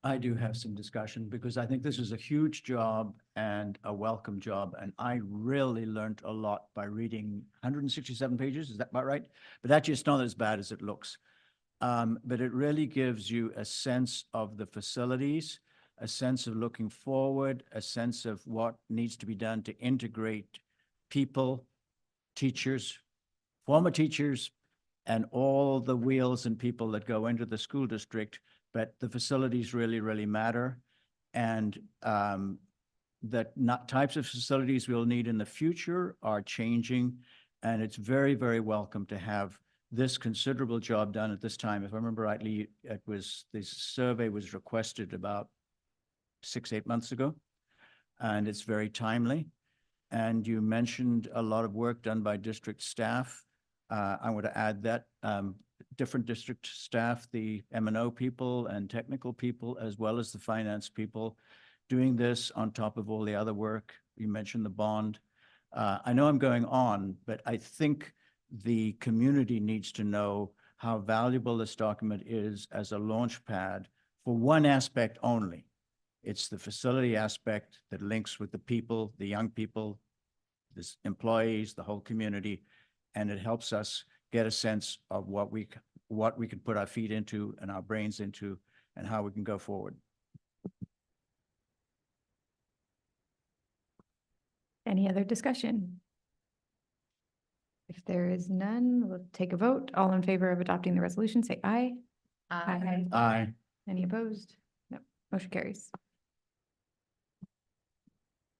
I do have some discussion because I think this is a huge job and a welcome job. And I really learned a lot by reading 167 pages. Is that about right? But actually, it's not as bad as it looks. But it really gives you a sense of the facilities, a sense of looking forward, a sense of what needs to be done to integrate people, teachers, former teachers, and all the wheels and people that go into the school district. But the facilities really, really matter. And types of facilities we'll need in the future are changing. And it's very, very welcome to have this considerable job done at this time. If I remember rightly, this survey was requested about 6-8 months ago, and it's very timely. And you mentioned a lot of work done by district staff. I want to add that different district staff, the M&O people and technical people, as well as the finance people, doing this on top of all the other work. You mentioned the bond. I know I'm going on, but I think the community needs to know how valuable this document is as a launch pad for one aspect only. It's the facility aspect that links with the people, the young people, the employees, the whole community, and it helps us get a sense of what we can put our feet into and our brains into and how we can go forward. Any other discussion? If there is none, we'll take a vote. All in favor of adopting the resolution, say aye. Aye. Aye. Any opposed? No, motion carries.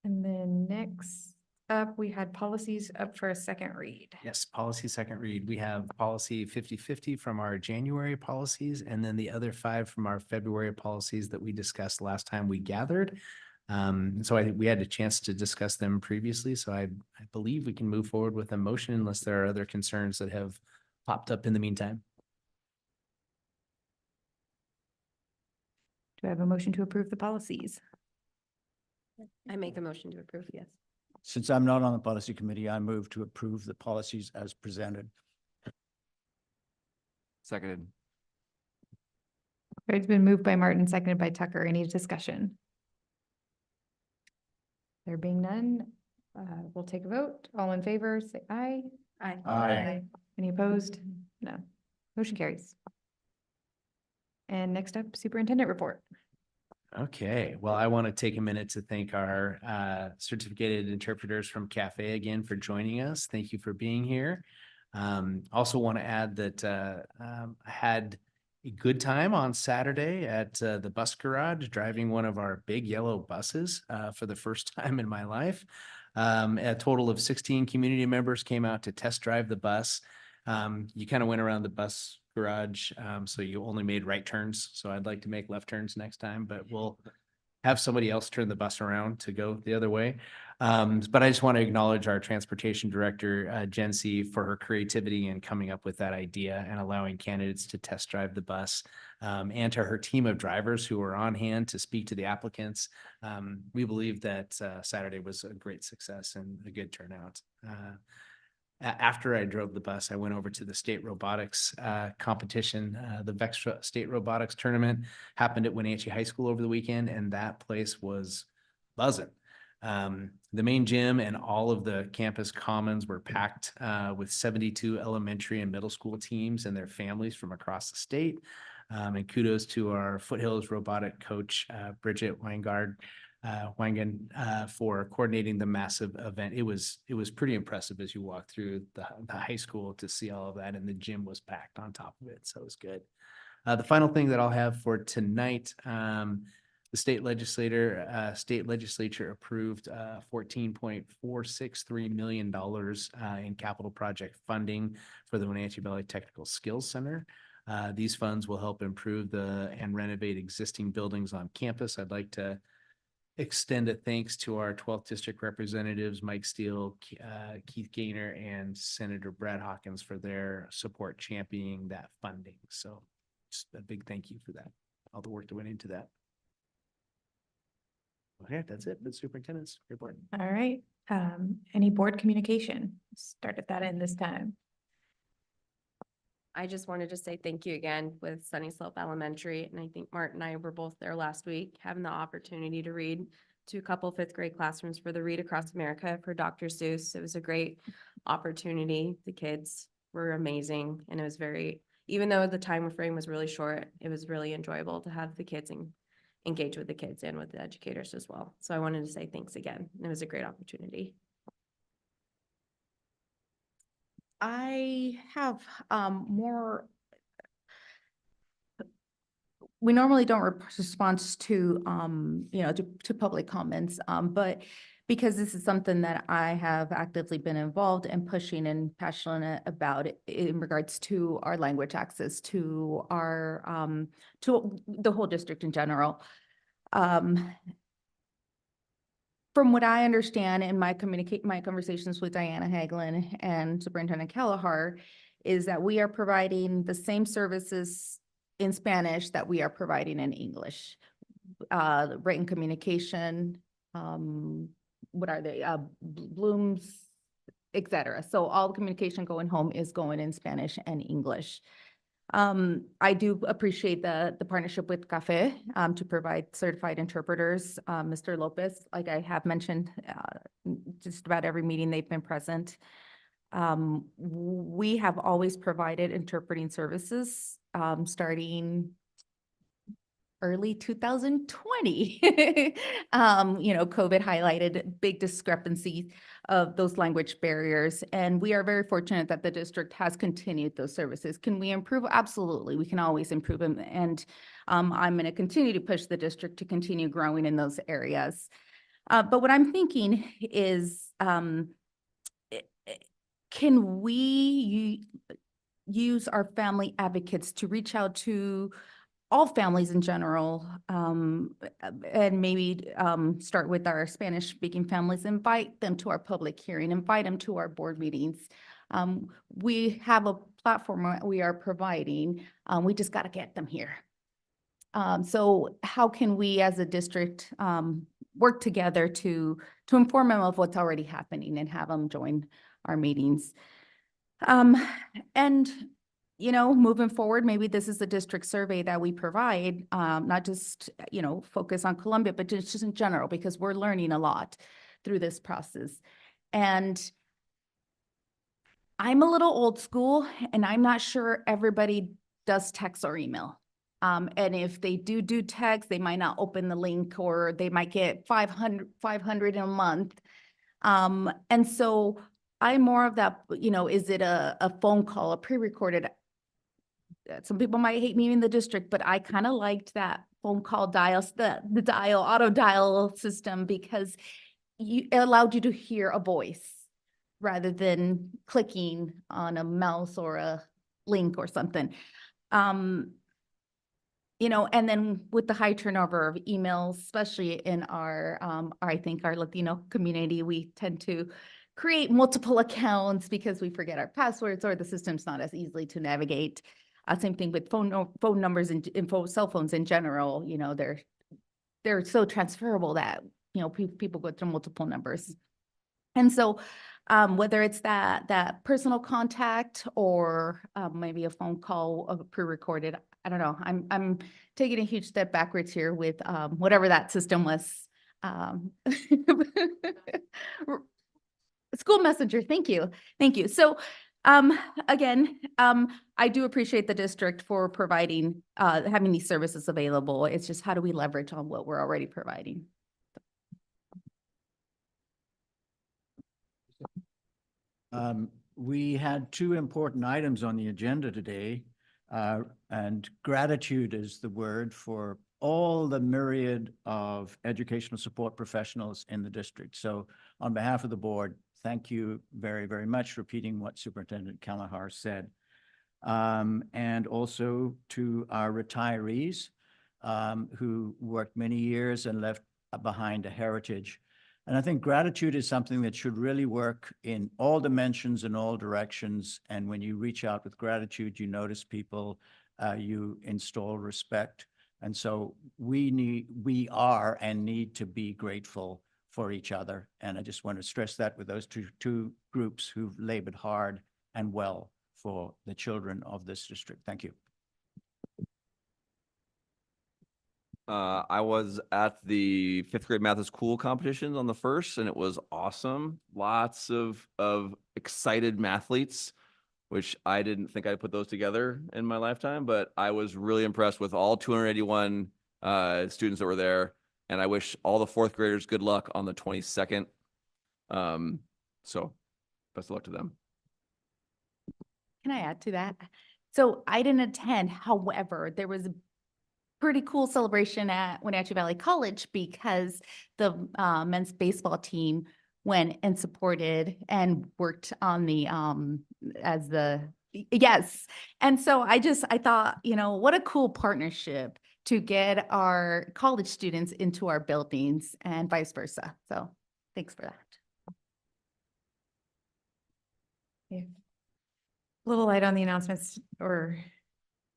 And then next up, we had policies up for a second read. Yes, policy second read. We have policy 50/50 from our January policies, and then the other 5 from our February policies that we discussed last time we gathered. So I think we had a chance to discuss them previously, so I believe we can move forward with a motion unless there are other concerns that have popped up in the meantime. Do I have a motion to approve the policies? I make a motion to approve, yes. Since I'm not on the policy committee, I move to approve the policies as presented. Seconded. It's been moved by Martin, seconded by Tucker. Any discussion? There being none, we'll take a vote. All in favor, say aye. Aye. Aye. Any opposed? No. Motion carries. And next up, superintendent report. Okay, well, I want to take a minute to thank our certificated interpreters from CAFE again for joining us. Thank you for being here. Also want to add that I had a good time on Saturday at the bus garage, driving one of our big yellow buses for the first time in my life. A total of 16 community members came out to test drive the bus. You kind of went around the bus garage, so you only made right turns. So I'd like to make left turns next time, but we'll have somebody else turn the bus around to go the other way. But I just want to acknowledge our transportation director, Jen C, for her creativity in coming up with that idea and allowing candidates to test drive the bus, and to her team of drivers who were on hand to speak to the applicants. We believe that Saturday was a great success and a good turnout. After I drove the bus, I went over to the state robotics competition. The Vextra State Robotics Tournament happened at Wenatchee High School over the weekend, and that place was buzzing. The main gym and all of the campus commons were packed with 72 elementary and middle school teams and their families from across the state. And kudos to our Foothills robotic coach, Bridget Weingard. Wangan, for coordinating the massive event. It was pretty impressive as you walk through the high school to see all of that, and the gym was packed on top of it, so it was good. The final thing that I'll have for tonight, the state legislature approved $14.463 million in capital project funding for the Wenatchee Valley Technical Skills Center. These funds will help improve and renovate existing buildings on campus. I'd like to extend a thanks to our 12th District representatives, Mike Steele, Keith Gaynor, and Senator Brad Hawkins for their support championing that funding. So just a big thank you for that, all the work that went into that. Okay, that's it. The superintendent's report. All right. Any board communication? Start at that end this time. I just wanted to say thank you again with Sunny Slope Elementary. And I think Mark and I were both there last week, having the opportunity to read to a couple fifth grade classrooms for the Read Across America for Dr. Seuss. It was a great opportunity. The kids were amazing. And it was even though the time frame was really short, it was really enjoyable to have the kids engage with the kids and with the educators as well. So I wanted to say thanks again. It was a great opportunity. I have more. We normally don't respond to to public comments, but because this is something that I have actively been involved in pushing and passionate about in regards to our language access to our to the whole district in general. From what I understand in my conversations with Diana Hagelin and Superintendent Kelleher, is that we are providing the same services in Spanish that we are providing in English. Written communication, what are they? Bloom's, et cetera. So all the communication going home is going in Spanish and English. I do appreciate the partnership with CAFE to provide certified interpreters. Mr. Lopez, like I have mentioned, just about every meeting they've been present. We have always provided interpreting services starting early 2020. COVID highlighted big discrepancy of those language barriers. And we are very fortunate that the district has continued those services. Can we improve? Absolutely. We can always improve them. And I'm going to continue to push the district to continue growing in those areas. But what I'm thinking is, can we use our family advocates to reach out to all families in general, and maybe start with our Spanish-speaking families, invite them to our public hearing, invite them to our board meetings. We have a platform we are providing. We just got to get them here. So how can we as a district work together to inform them of what's already happening and have them join our meetings? And moving forward, maybe this is a district survey that we provide, not just, focus on Columbia, but just in general, because we're learning a lot through this process. And I'm a little old school, and I'm not sure everybody does text or email. And if they do text, they might not open the link, or they might get 500 in a month. And so I'm more of that, is it a phone call, a pre-recorded? Some people might hate me in the district, but I kind of liked that phone call dials, the auto dial system, because it allowed you to hear a voice rather than clicking on a mouse or a link or something. And then with the high turnover of emails, especially in I think our Latino community, we tend to create multiple accounts because we forget our passwords, or the system's not as easily to navigate. Same thing with phone numbers and cell phones in general. They're so transferable that people go through multiple numbers. And so whether it's that personal contact or maybe a phone call pre-recorded, I don't know. I'm taking a huge step backwards here with whatever that system was. School messenger. Thank you. So again, I do appreciate the district for providing, having these services available. It's just, how do we leverage on what we're already providing? We had two important items on the agenda today, and gratitude is the word for all the myriad of educational support professionals in the district. So on behalf of the board, thank you very, very much, repeating what Superintendent Kalahar said. And also to our retirees who worked many years and left behind a heritage. And I think gratitude is something that should really work in all dimensions and all directions. And when you reach out with gratitude, you notice people, you install respect. And so we are and need to be grateful for each other. And I just want to stress that with those two groups who've labored hard and well for the children of this district. Thank you. I was at the 5th grade math is cool competitions on the 1st, and it was awesome. Lots of excited mathletes, which I didn't think I'd put those together in my lifetime, but I was really impressed with all 281 students that were there. And I wish all the 4th graders good luck on the 22nd. So best of luck to them. Can I add to that? So I didn't attend, however, there was a pretty cool celebration at Wenatchee Valley College because the men's baseball team went and supported and worked on the yes. And so I thought, what a cool partnership to get our college students into our buildings and vice versa. So thanks for that. Yeah. A little light on the announcements or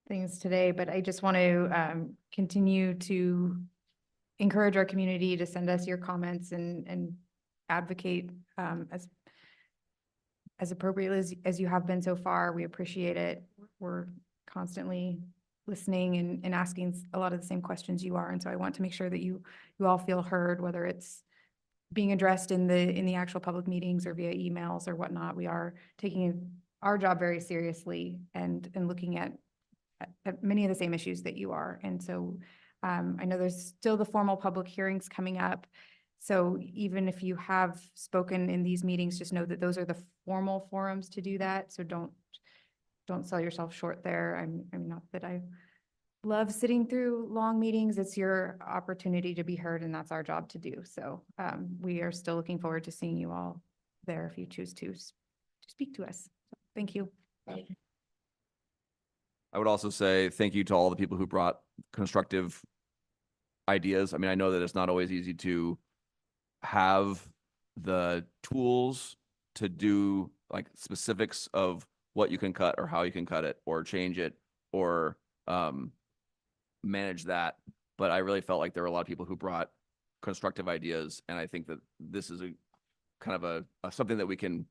things today, but I just want to continue to encourage our community to send us your comments and advocate as appropriately as you have been so far. We appreciate it. We're constantly listening and asking a lot of the same questions you are. And so I want to make sure that you all feel heard, whether it's being addressed in the actual public meetings or via emails or whatnot. We are taking our job very seriously and looking at many of the same issues that you are. And so I know there's still the formal public hearings coming up. So even if you have spoken in these meetings, just know that those are the formal forums to do that. So don't sell yourself short there. I'm not that I love sitting through long meetings. It's your opportunity to be heard, and that's our job to do. So we are still looking forward to seeing you all there if you choose to speak to us. So, thank you. I would also say thank you to all the people who brought constructive ideas. I mean, I know that it's not always easy to have the tools to do like specifics of what you can cut or how you can cut it or change it or manage that. But I really felt like there were a lot of people who brought constructive ideas. And I think that this is a kind of a something that we can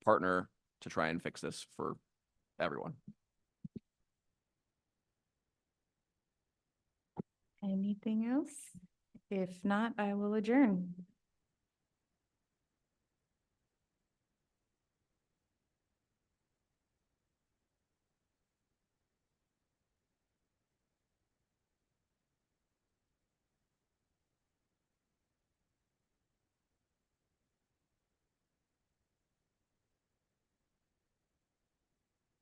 partner to try and fix this for everyone. Anything else? If not, I will adjourn.